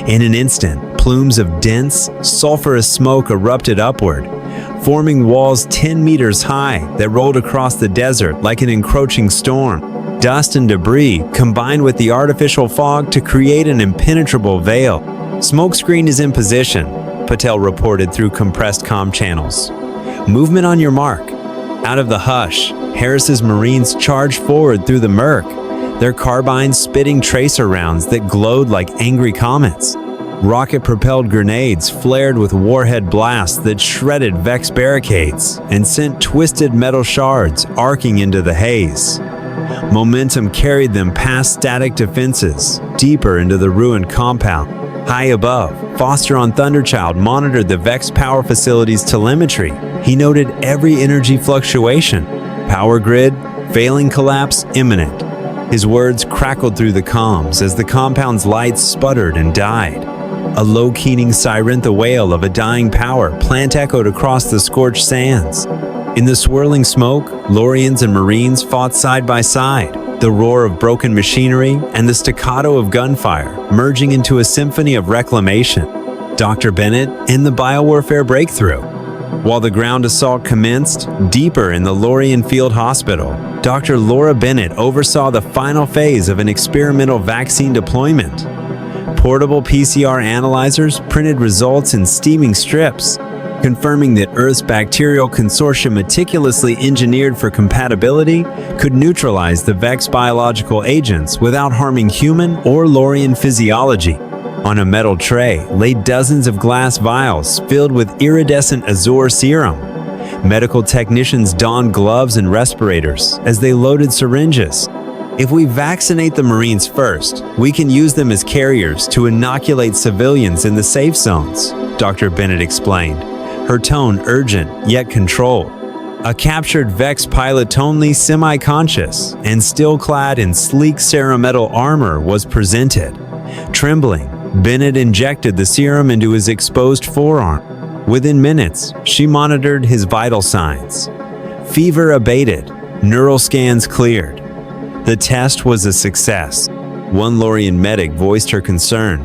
In an instant, plumes of dense, sulfurous smoke erupted upward, forming walls 10 meters high that rolled across the desert like an encroaching storm. Dust and debris combined with the artificial fog to create an impenetrable veil. "Smokescreen is in position," Patel reported through compressed comm channels. "Movement on your mark." Out of the hush, Harris's Marines charged forward through the murk, their carbines spitting tracer rounds that glowed like angry comets. Rocket-propelled grenades flared with warhead blasts that shredded Vex barricades and sent twisted metal shards arcing into the haze. Momentum carried them past static defenses, deeper into the ruined compound. High above, Foster on Thunderchild monitored the Vex power facility's telemetry. He noted every energy fluctuation. Power grid, failing collapse, imminent. His words crackled through the comms as the compound's lights sputtered and died. A low-keening Sirentha wail of a dying power plant echoed across the scorched sands. In the swirling smoke, Laurians and Marines fought side by side, the roar of broken machinery and the staccato of gunfire merging into a symphony of reclamation. Dr. Bennett and the biowarfare breakthrough. While the ground assault commenced, deeper in the Laurian Field Hospital, Dr. Laura Bennett oversaw the final phase of an experimental vaccine deployment. Portable PCR analyzers printed results in steaming strips, confirming that Earth's bacterial consortium meticulously engineered for compatibility could neutralize the Vex biological agents without harming human or Laurian physiology. On a metal tray lay dozens of glass vials filled with iridescent azure serum. Medical technicians donned gloves and respirators as they loaded syringes. "If we vaccinate the Marines first, we can use them as carriers to inoculate civilians in the safe zones," Dr. Bennett explained, her tone urgent yet controlled. A captured Vex pilot, only semi-conscious and still clad in sleek cerametal armor, was presented. Trembling, Bennett injected the serum into his exposed forearm. Within minutes, she monitored his vital signs. Fever abated, neural scans cleared. The test was a success. One Laurian medic voiced her concern.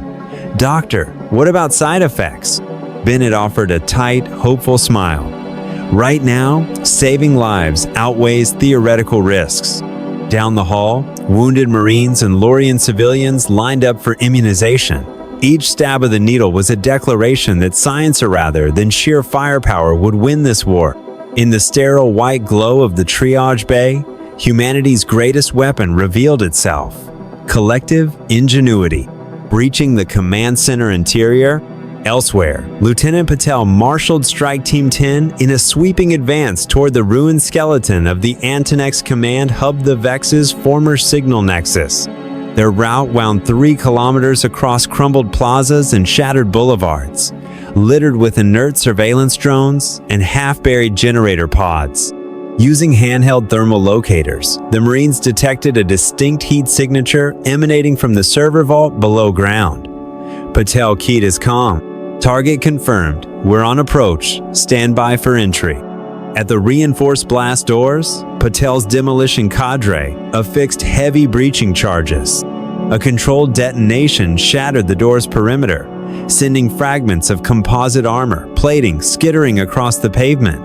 "Doctor, what about side effects?" Bennett offered a tight, hopeful smile. "Right now, saving lives outweighs theoretical risks." Down the hall, wounded Marines and Laurian civilians lined up for immunization. Each stab of the needle was a declaration that science rather than sheer firepower would win this war. In the sterile white glow of the triage bay, humanity's greatest weapon revealed itself: collective ingenuity. Breaching the command center interior, elsewhere, Lieutenant Patel marshaled Strike Team 10 in a sweeping advance toward the ruined skeleton of the Antonex command hub, the Vex's former signal nexus. Their route wound 3 kilometers across crumbled plazas and shattered boulevards, littered with inert surveillance drones and half-buried generator pods. Using handheld thermal locators, the Marines detected a distinct heat signature emanating from the server vault below ground. Patel keyed his comm. "Target confirmed. We're on approach. Stand by for entry." At the reinforced blast doors, Patel's demolition cadre affixed heavy breaching charges. A controlled detonation shattered the door's perimeter, sending fragments of composite armor plating skittering across the pavement.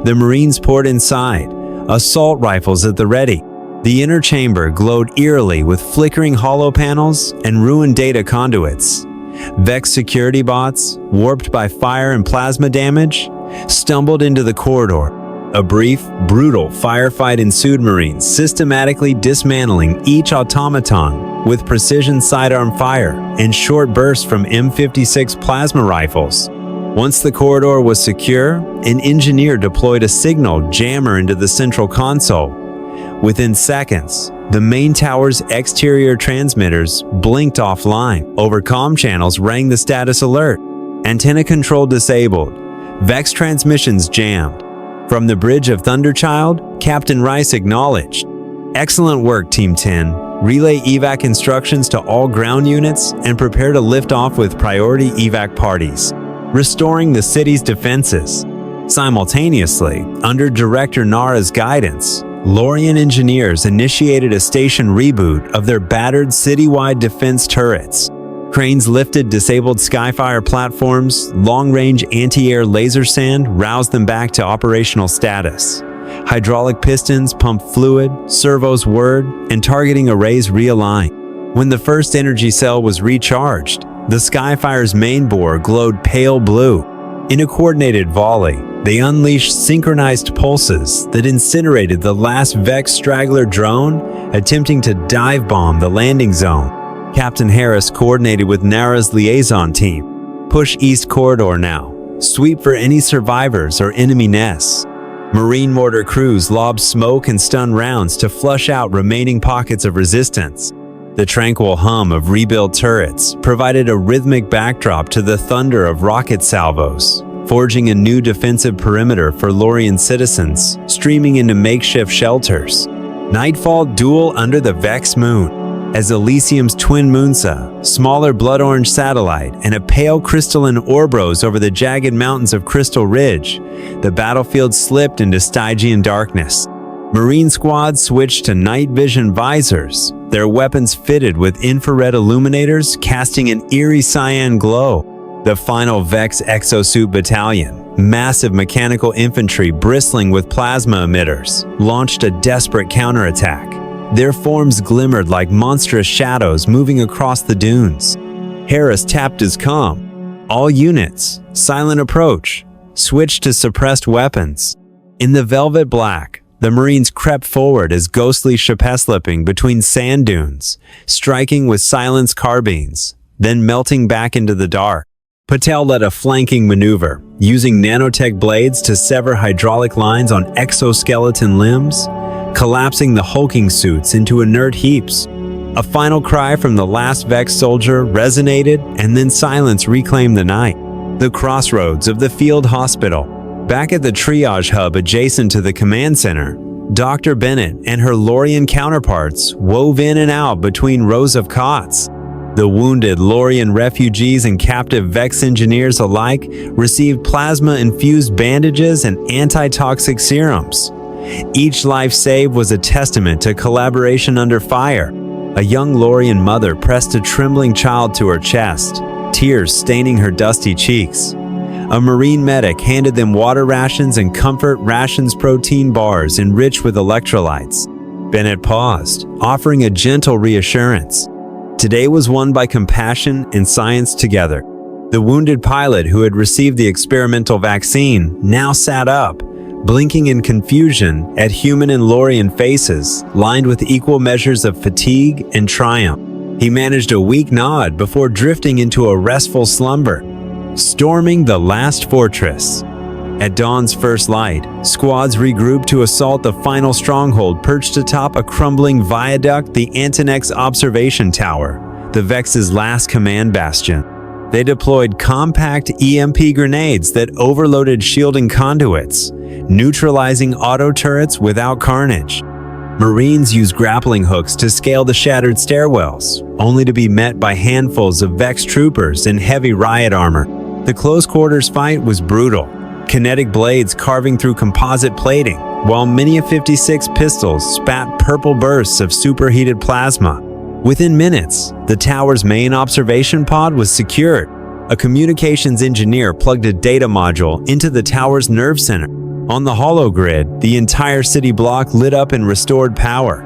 The Marines poured inside, assault rifles at the ready. The inner chamber glowed eerily with flickering hollow panels and ruined data conduits. Vex security bots, warped by fire and plasma damage, stumbled into the corridor. A brief, brutal firefight ensued, Marines systematically dismantling each automaton with precision sidearm fire and short bursts from M56 plasma rifles. Once the corridor was secure, an engineer deployed a signal jammer into the central console. Within seconds, the main tower's exterior transmitters blinked offline. Over comm channels rang the status alert. Antenna control disabled. Vex transmissions jammed. From the bridge of Thunderchild, Captain Rice acknowledged. Excellent work, Team 10. Relay evac instructions to all ground units and prepare to lift off with priority evac parties, restoring the city's defenses. Simultaneously, under Director Nara's guidance, Laurian engineers initiated a station reboot of their battered citywide defense turrets. Cranes lifted disabled Skyfire platforms, long-range anti-air laser sand roused them back to operational status. Hydraulic pistons pumped fluid, servos whirred, and targeting arrays realigned. When the first energy cell was recharged, the Skyfire's main bore glowed pale blue. In a coordinated volley, they unleashed synchronized pulses that incinerated the last Vex straggler drone attempting to dive bomb the landing zone. Captain Harris coordinated with Nara's liaison team. Push East Corridor now. Sweep for any survivors or enemy nests. Marine mortar crews lobbed smoke and stun rounds to flush out remaining pockets of resistance. The tranquil hum of rebuilt turrets provided a rhythmic backdrop to the thunder of rocket salvos, forging a new defensive perimeter for Laurian citizens streaming into makeshift shelters. Nightfall duel under the Vex moon. As Elysium's twin moonsa, smaller blood orange satellite, and a pale crystalline orb rose over the jagged mountains of Crystal Ridge, the battlefield slipped into Stygian darkness. Marine squads switched to night vision visors, their weapons fitted with infrared illuminators casting an eerie cyan glow. The final Vex exosuit battalion, massive mechanical infantry bristling with plasma emitters, launched a desperate counterattack. Their forms glimmered like monstrous shadows moving across the dunes. Harris tapped his comm. All units, silent approach, switched to suppressed weapons. In the velvet black, the Marines crept forward as ghostly shapeslipping between sand dunes, striking with silenced carbines, then melting back into the dark. Patel led a flanking maneuver, using nanotech blades to sever hydraulic lines on exoskeleton limbs, collapsing the hulking suits into inert heaps. A final cry from the last Vex soldier resonated, and then silence reclaimed the night. The crossroads of the field hospital. Back at the triage hub adjacent to the command center, Dr. Bennett and her Laurian counterparts wove in and out between rows of cots. The wounded Laurian refugees and captive Vex engineers alike received plasma-infused bandages and antitoxic serums. Each life saved was a testament to collaboration under fire. A young Laurian mother pressed a trembling child to her chest, tears staining her dusty cheeks. A Marine medic handed them water rations and comfort rations protein bars enriched with electrolytes. Bennett paused, offering a gentle reassurance. Today was won by compassion and science together. The wounded pilot who had received the experimental vaccine now sat up, blinking in confusion at human and Laurian faces lined with equal measures of fatigue and triumph. He managed a weak nod before drifting into a restful slumber. Storming the last fortress. At dawn's first light, squads regrouped to assault the final stronghold perched atop a crumbling viaduct, the Antonex Observation Tower, the Vex's last command bastion. They deployed compact EMP grenades that overloaded shielding conduits, neutralizing auto turrets without carnage. Marines used grappling hooks to scale the shattered stairwells, only to be met by handfuls of Vex troopers in heavy riot armor. The close-quarters fight was brutal, kinetic blades carving through composite plating, while Mini 56 pistols spat purple bursts of superheated plasma. Within minutes, the tower's main observation pod was secured. A communications engineer plugged a data module into the tower's nerve center. On the hologrid, the entire city block lit up in restored power.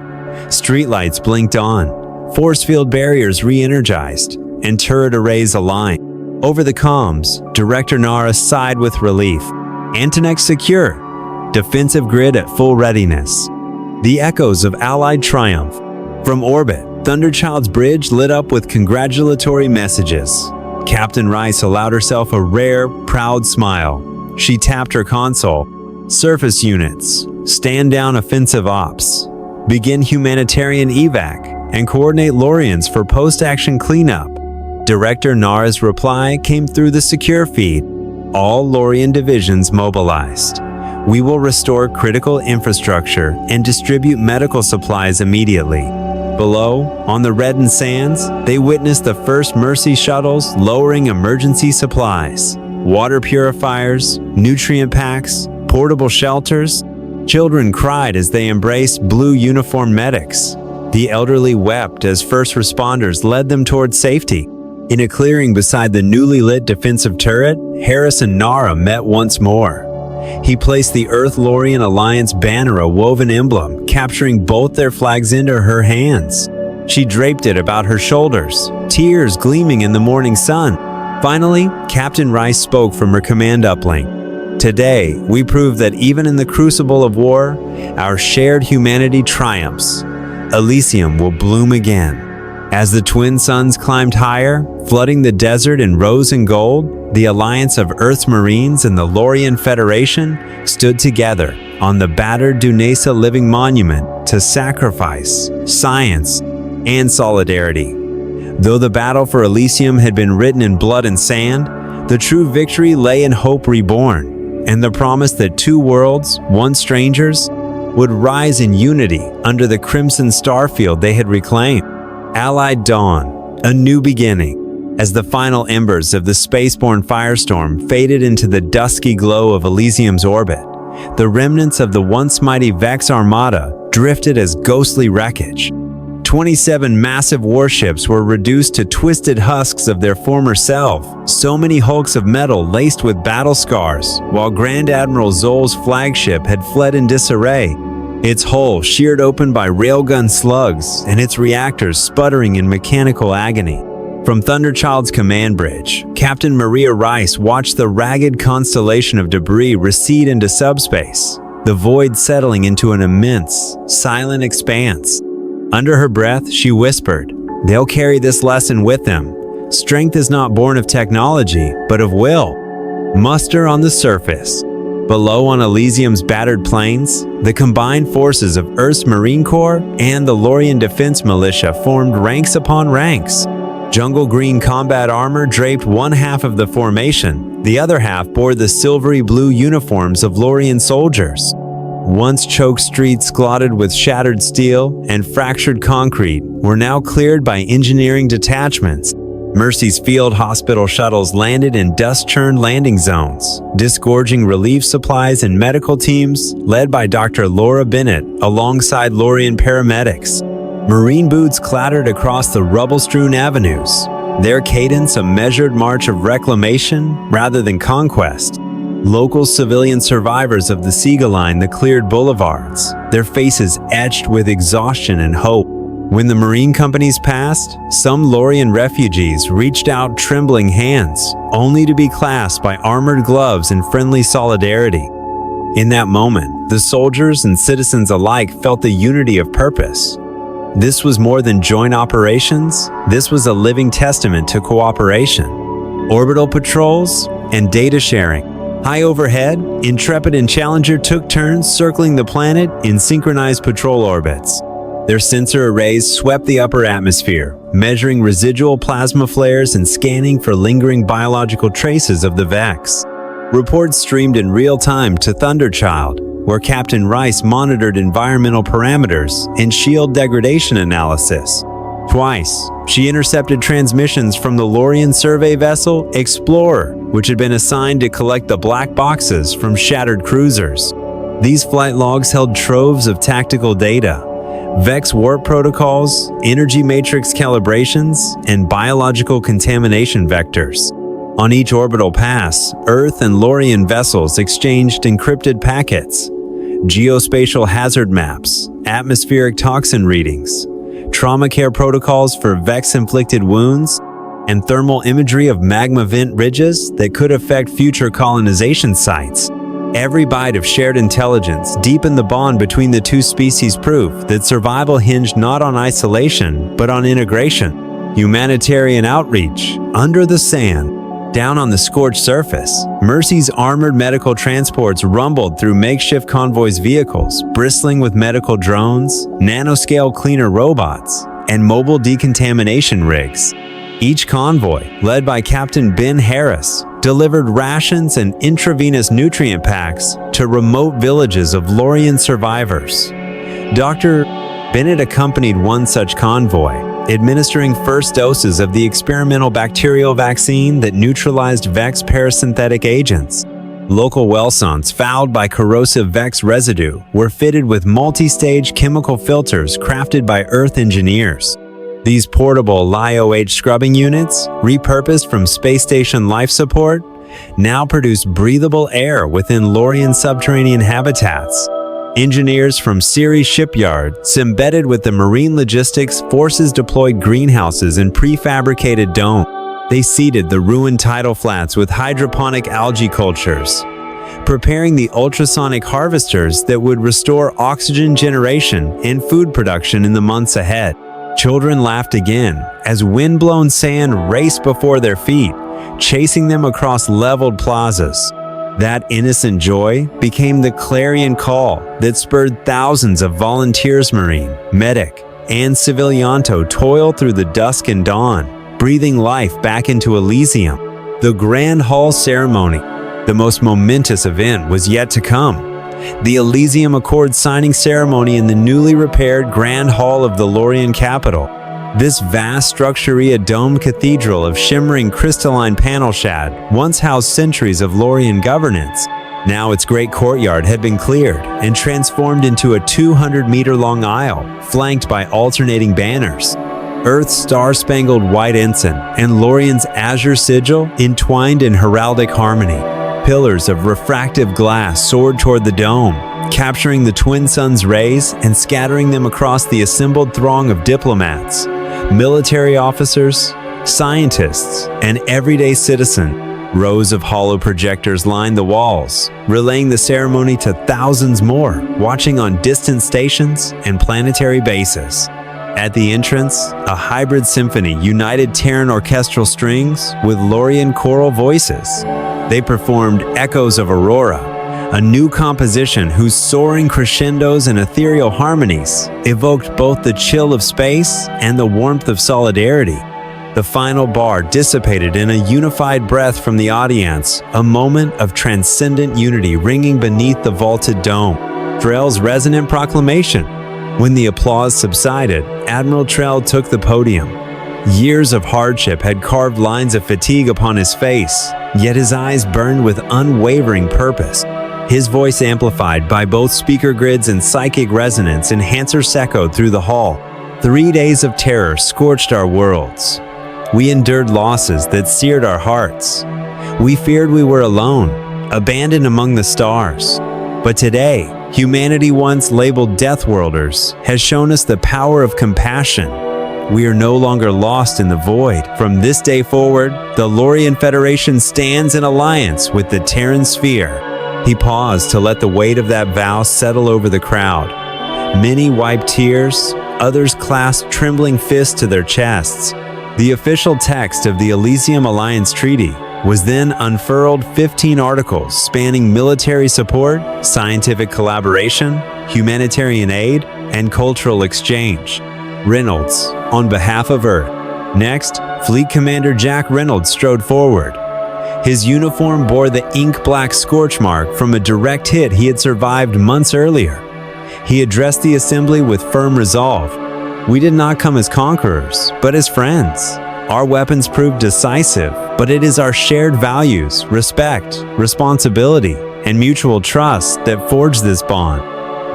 Streetlights blinked on, force field barriers re-energized, and turret arrays aligned. Over the comms, Director Nara sighed with relief. Antonex secure, defensive grid at full readiness. The echoes of Allied triumph. From orbit, Thunderchild's bridge lit up with congratulatory messages. Captain Rice allowed herself a rare, proud smile. She tapped her console. Surface units, stand down offensive ops. begin humanitarian evac, and coordinate Laurians for post-action cleanup. Director Nara's reply came through the secure feed. All Laurian divisions mobilized. We will restore critical infrastructure and distribute medical supplies immediately. Below, on the reddened sands, they witnessed the first Mercy shuttles lowering emergency supplies. Water purifiers, nutrient packs, portable shelters. Children cried as they embraced blue uniformed medics. The elderly wept as first responders led them towards safety. In a clearing beside the newly lit defensive turret, Harris and Nara met once more. He placed the Earth-Laurian Alliance banner, a woven emblem, capturing both their flags into her hands. She draped it about her shoulders, tears gleaming in the morning sun. Finally, Captain Rice spoke from her command uplink. Today, we prove that even in the crucible of war, our shared humanity triumphs. Elysium will bloom again. As the twin suns climbed higher, flooding the desert in rose and gold, the alliance of Earth's Marines and the Laurian Federation stood together on the battered Dunesa living monument to sacrifice, science, and solidarity. Though the battle for Elysium had been written in blood and sand, the true victory lay in hope reborn, and the promise that two worlds, once strangers, would rise in unity under the crimson starfield they had reclaimed. Allied dawn, a new beginning. As the final embers of the spaceborne firestorm faded into the dusky glow of Elysium's orbit, the remnants of the once mighty Vex Armada drifted as ghostly wreckage. 27 massive warships were reduced to twisted husks of their former self, so many hulks of metal laced with battle scars, while Grand Admiral Zol's flagship had fled in disarray, its hull sheared open by railgun slugs and its reactors sputtering in mechanical agony. From Thunderchild's command bridge, Captain Maria Rice watched the ragged constellation of debris recede into subspace, the void settling into an immense, silent expanse. Under her breath, she whispered, "They'll carry this lesson with them. Strength is not born of technology, but of will." Muster on the surface. Below on Elysium's battered plains, the combined forces of Earth's Marine Corps and the Laurian Defense Militia formed ranks upon ranks. Jungle green combat armor draped one half of the formation, the other half bore the silvery blue uniforms of Laurian soldiers. Once choked streets glotted with shattered steel and fractured concrete were now cleared by engineering detachments. Mercy's field hospital shuttles landed in dust-churned landing zones, disgorging relief supplies and medical teams led by Dr. Laura Bennett alongside Laurian paramedics. Marine boots clattered across the rubble-strewn avenues, their cadence a measured march of reclamation rather than conquest. Local civilian survivors of the Seagull Line the cleared boulevards, their faces etched with exhaustion and hope. When the Marine companies passed, some Laurian refugees reached out trembling hands, only to be clasped by armored gloves in friendly solidarity. In that moment, the soldiers and citizens alike felt the unity of purpose. This was more than joint operations, this was a living testament to cooperation. Orbital patrols and data sharing. High overhead, Intrepid and Challenger took turns circling the planet in synchronized patrol orbits. Their sensor arrays swept the upper atmosphere, measuring residual plasma flares and scanning for lingering biological traces of the Vex. Reports streamed in real time to Thunderchild, where Captain Rice monitored environmental parameters and shield degradation analysis. Twice, she intercepted transmissions from the Laurian survey vessel Explorer, which had been assigned to collect the black boxes from shattered cruisers. These flight logs held troves of tactical data, Vex warp protocols, energy matrix calibrations, and biological contamination vectors. On each orbital pass, Earth and Laurian vessels exchanged encrypted packets, geospatial hazard maps, atmospheric toxin readings, trauma care protocols for Vex-inflicted wounds, and thermal imagery of magma vent ridges that could affect future colonization sites. Every byte of shared intelligence deepened the bond between the two species, proof that survival hinged not on isolation, but on integration. Humanitarian outreach, under the sand. Down on the scorched surface, Mercy's armored medical transports rumbled through makeshift convoys' vehicles, bristling with medical drones, nanoscale cleaner robots, and mobile decontamination rigs. Each convoy, led by Captain Ben Harris, delivered rations and intravenous nutrient packs to remote villages of Laurian survivors. Dr. Bennett accompanied one such convoy, administering first doses of the experimental bacterial vaccine that neutralized Vex parasynthetic agents. Local well-sons fouled by corrosive Vex residue were fitted with multi-stage chemical filters crafted by Earth engineers. These portable LiOH scrubbing units, repurposed from space station life support, now produce breathable air within Laurian subterranean habitats. Engineers from Ceres shipyard, embedded with the Marine Logistics Forces deployed greenhouses and prefabricated dome. They seeded the ruined tidal flats with hydroponic algae cultures, preparing the ultrasonic harvesters that would restore oxygen generation and food production in the months ahead. Children laughed again as wind-blown sand raced before their feet, chasing them across leveled plazas. That innocent joy became the clarion call that spurred thousands of volunteers, Marine, medic, and civilian to toil through the dusk and dawn, breathing life back into Elysium. The Grand Hall ceremony, the most momentous event, was yet to come. The Elysium Accord signing ceremony in the newly repaired Grand Hall of the Laurian capital. This vast structure, a domed cathedral of shimmering crystalline panel shad, once housed centuries of Laurian governance. Now its great courtyard had been cleared and transformed into a 200-meter-long aisle, flanked by alternating banners. Earth's star-spangled white ensign and Laurian's azure sigil entwined in heraldic harmony. Pillars of refractive glass soared toward the dome, capturing the twin sun's rays and scattering them across the assembled throng of diplomats, military officers, scientists, and everyday citizens. Rows of hollow projectors lined the walls, relaying the ceremony to thousands more, watching on distant stations and planetary bases. At the entrance, a hybrid symphony united Terran orchestral strings with Laurian choral voices. They performed Echoes of Aurora, a new composition whose soaring crescendos and ethereal harmonies evoked both the chill of space and the warmth of solidarity. The final bar dissipated in a unified breath from the audience, a moment of transcendent unity ringing beneath the vaulted dome. Trell's resonant proclamation. When the applause subsided, Admiral Trell took the podium. Years of hardship had carved lines of fatigue upon his face, yet his eyes burned with unwavering purpose. His voice, amplified by both speaker grids and psychic resonance enhancers, echoed through the hall. 3 days of terror scorched our worlds. We endured losses that seared our hearts. We feared we were alone, abandoned among the stars. But today, humanity, once labeled Deathworlders, has shown us the power of compassion. We are no longer lost in the void. From this day forward, the Laurian Federation stands in alliance with the Terran Sphere. He paused to let the weight of that vow settle over the crowd. Many wiped tears, others clasped trembling fists to their chests. The official text of the Elysium Alliance Treaty was then unfurled, 15 articles spanning military support, scientific collaboration, humanitarian aid, and cultural exchange. Reynolds, on behalf of Earth. Next, Fleet Commander Jack Reynolds strode forward. His uniform bore the ink-black scorch mark from a direct hit he had survived months earlier. He addressed the assembly with firm resolve. We did not come as conquerors, but as friends. Our weapons proved decisive, but it is our shared values, respect, responsibility, and mutual trust that forged this bond.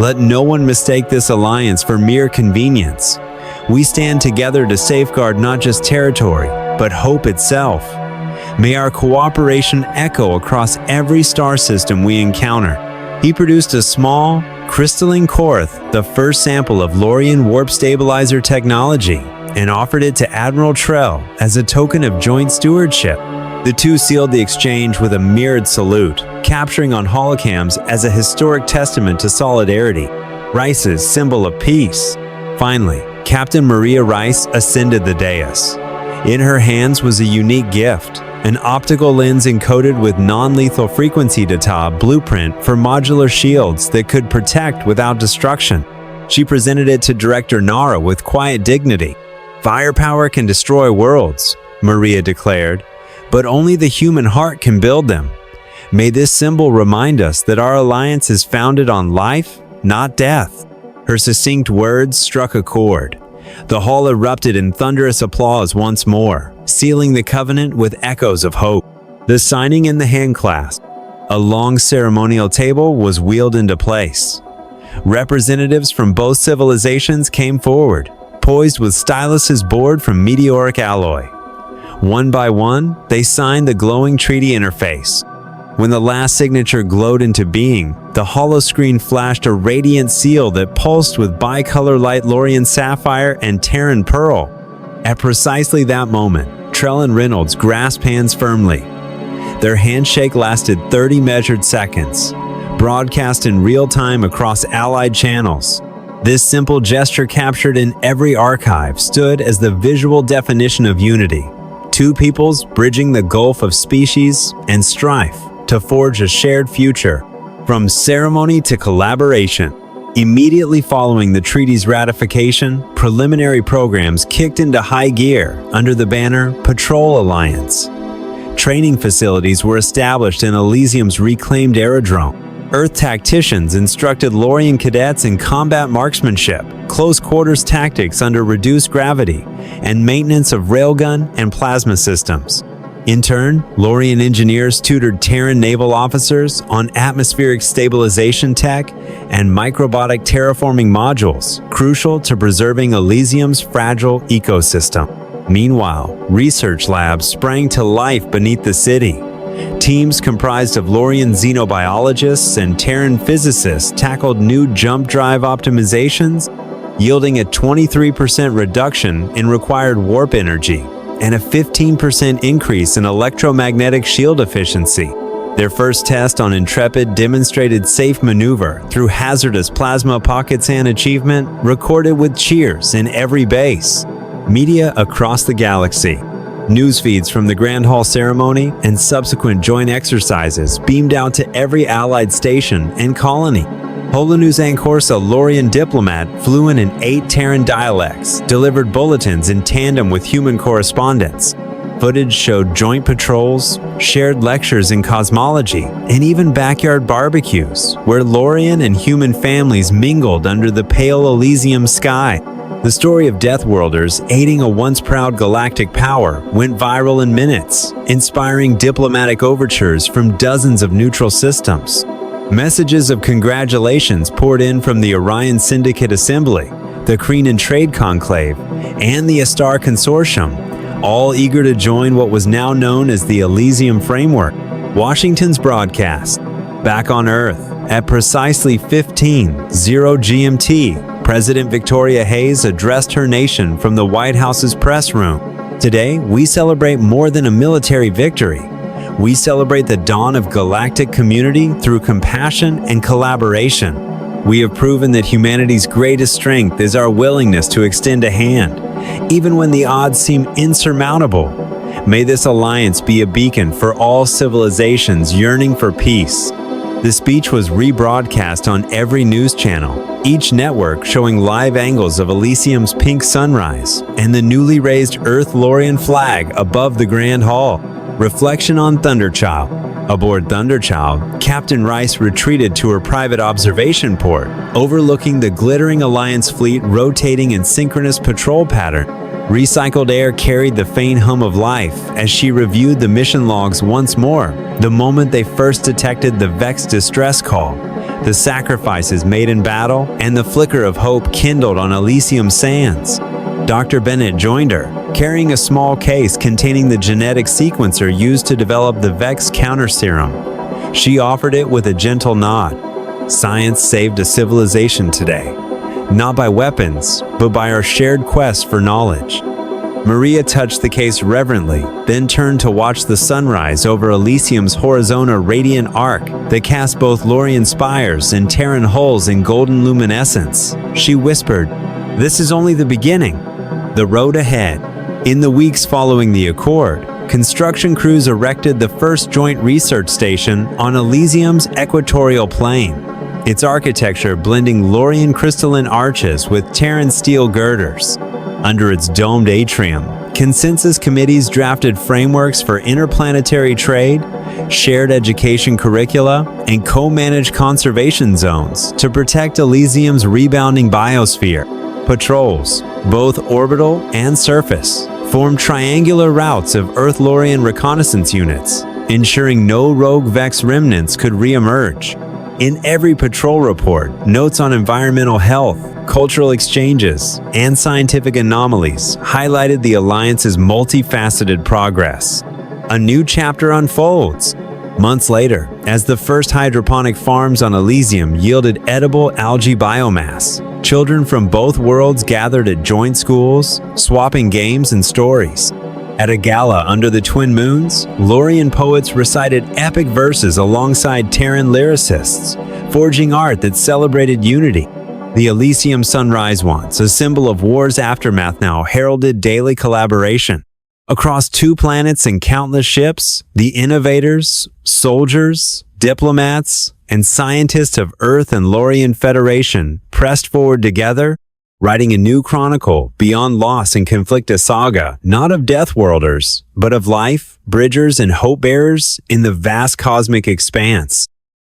Let no one mistake this alliance for mere convenience. We stand together to safeguard not just territory, but hope itself. May our cooperation echo across every star system we encounter. He produced a small, crystalline Korth, the first sample of Laurian warp stabilizer technology, and offered it to Admiral Trell as a token of joint stewardship. The two sealed the exchange with a mirrored salute, capturing on holocams as a historic testament to solidarity, Rice's symbol of peace. Finally, Captain Maria Rice ascended the dais. In her hands was a unique gift, an optical lens encoded with non-lethal frequency data blueprint for modular shields that could protect without destruction. She presented it to Director Nara with quiet dignity. "Firepower can destroy worlds," Maria declared, "but only the human heart can build them. May this symbol remind us that our alliance is founded on life, not death." Her succinct words struck a chord. The hall erupted in thunderous applause once more, sealing the covenant with echoes of hope. The signing and the handclasp. A long ceremonial table was wheeled into place. Representatives from both civilizations came forward, poised with styluses bored from meteoric alloy. One by one, they signed the glowing treaty interface. When the last signature glowed into being, the holoscreen flashed a radiant seal that pulsed with bicolor light Laurian sapphire and Terran pearl. At precisely that moment, Trell and Reynolds grasped hands firmly. Their handshake lasted 30 measured seconds, broadcast in real time across allied channels. This simple gesture, captured in every archive, stood as the visual definition of unity. Two peoples bridging the gulf of species and strife to forge a shared future. From ceremony to collaboration. Immediately following the treaty's ratification, preliminary programs kicked into high gear under the banner Patrol Alliance. Training facilities were established in Elysium's reclaimed aerodrome. Earth tacticians instructed Laurian cadets in combat marksmanship, close quarters tactics under reduced gravity, and maintenance of railgun and plasma systems. In turn, Laurian engineers tutored Terran naval officers on atmospheric stabilization tech and microbiota terraforming modules, crucial to preserving Elysium's fragile ecosystem. Meanwhile, research labs sprang to life beneath the city. Teams comprised of Laurian xenobiologists and Terran physicists tackled new jump drive optimizations, yielding a 23% reduction in required warp energy and a 15% increase in electromagnetic shield efficiency. Their first test on Intrepid demonstrated safe maneuver through hazardous plasma pockets, an achievement recorded with cheers in every base. Media across the galaxy. News feeds from the Grand Hall ceremony and subsequent joint exercises beamed out to every allied station and colony. Holonews Ancorsa Laurian diplomat, fluent in 8 Terran dialects, delivered bulletins in tandem with human correspondents. Footage showed joint patrols, shared lectures in cosmology, and even backyard barbecues, where Laurian and human families mingled under the pale Elysium sky. The story of Deathworlders aiding a once proud galactic power went viral in minutes, inspiring diplomatic overtures from dozens of neutral systems. Messages of congratulations poured in from the Orion Syndicate Assembly, the Kreenan Trade Conclave, and the Astar Consortium, all eager to join what was now known as the Elysium Framework. Washington's broadcast. Back on Earth, at precisely 15:00 GMT, President Victoria Hayes addressed her nation from the White House's press room. Today, we celebrate more than a military victory. We celebrate the dawn of galactic community through compassion and collaboration. We have proven that humanity's greatest strength is our willingness to extend a hand, even when the odds seem insurmountable. May this alliance be a beacon for all civilizations yearning for peace. The speech was rebroadcast on every news channel, each network showing live angles of Elysium's pink sunrise and the newly raised Earth Laurian flag above the Grand Hall. Reflection on Thunderchild. Aboard Thunderchild, Captain Rice retreated to her private observation port, overlooking the glittering Alliance fleet rotating in synchronous patrol pattern. Recycled air carried the faint hum of life as she reviewed the mission logs once more, the moment they first detected the Vex distress call, the sacrifices made in battle, and the flicker of hope kindled on Elysium sands. Dr. Bennett joined her, carrying a small case containing the genetic sequencer used to develop the Vex counter serum. She offered it with a gentle nod. Science saved a civilization today, not by weapons, but by our shared quest for knowledge. Maria touched the case reverently, then turned to watch the sunrise over Elysium's Horizona radiant arc that cast both Laurian spires and Terran hulls in golden luminescence. She whispered, "This is only the beginning. The road ahead." In the weeks following the Accord, construction crews erected the first joint research station on Elysium's equatorial plane, its architecture blending Laurian crystalline arches with Terran steel girders. Under its domed atrium, consensus committees drafted frameworks for interplanetary trade, shared education curricula, and co-managed conservation zones to protect Elysium's rebounding biosphere. Patrols, both orbital and surface, formed triangular routes of Earth-Laurian reconnaissance units, ensuring no rogue Vex remnants could re-emerge. In every patrol report, notes on environmental health, cultural exchanges, and scientific anomalies highlighted the Alliance's multifaceted progress. A new chapter unfolds. Months later, as the first hydroponic farms on Elysium yielded edible algae biomass, children from both worlds gathered at joint schools, swapping games and stories. At a gala under the twin moons, Laurian poets recited epic verses alongside Terran lyricists, forging art that celebrated unity. The Elysium Sunrise once, a symbol of war's aftermath, now heralded daily collaboration. Across 2 planets and countless ships, the innovators, soldiers, diplomats, and scientists of Earth and Laurian Federation pressed forward together, writing a new chronicle beyond loss and conflict, a saga not of Deathworlders, but of life, bridgers, and hope-bearers in the vast cosmic expanse.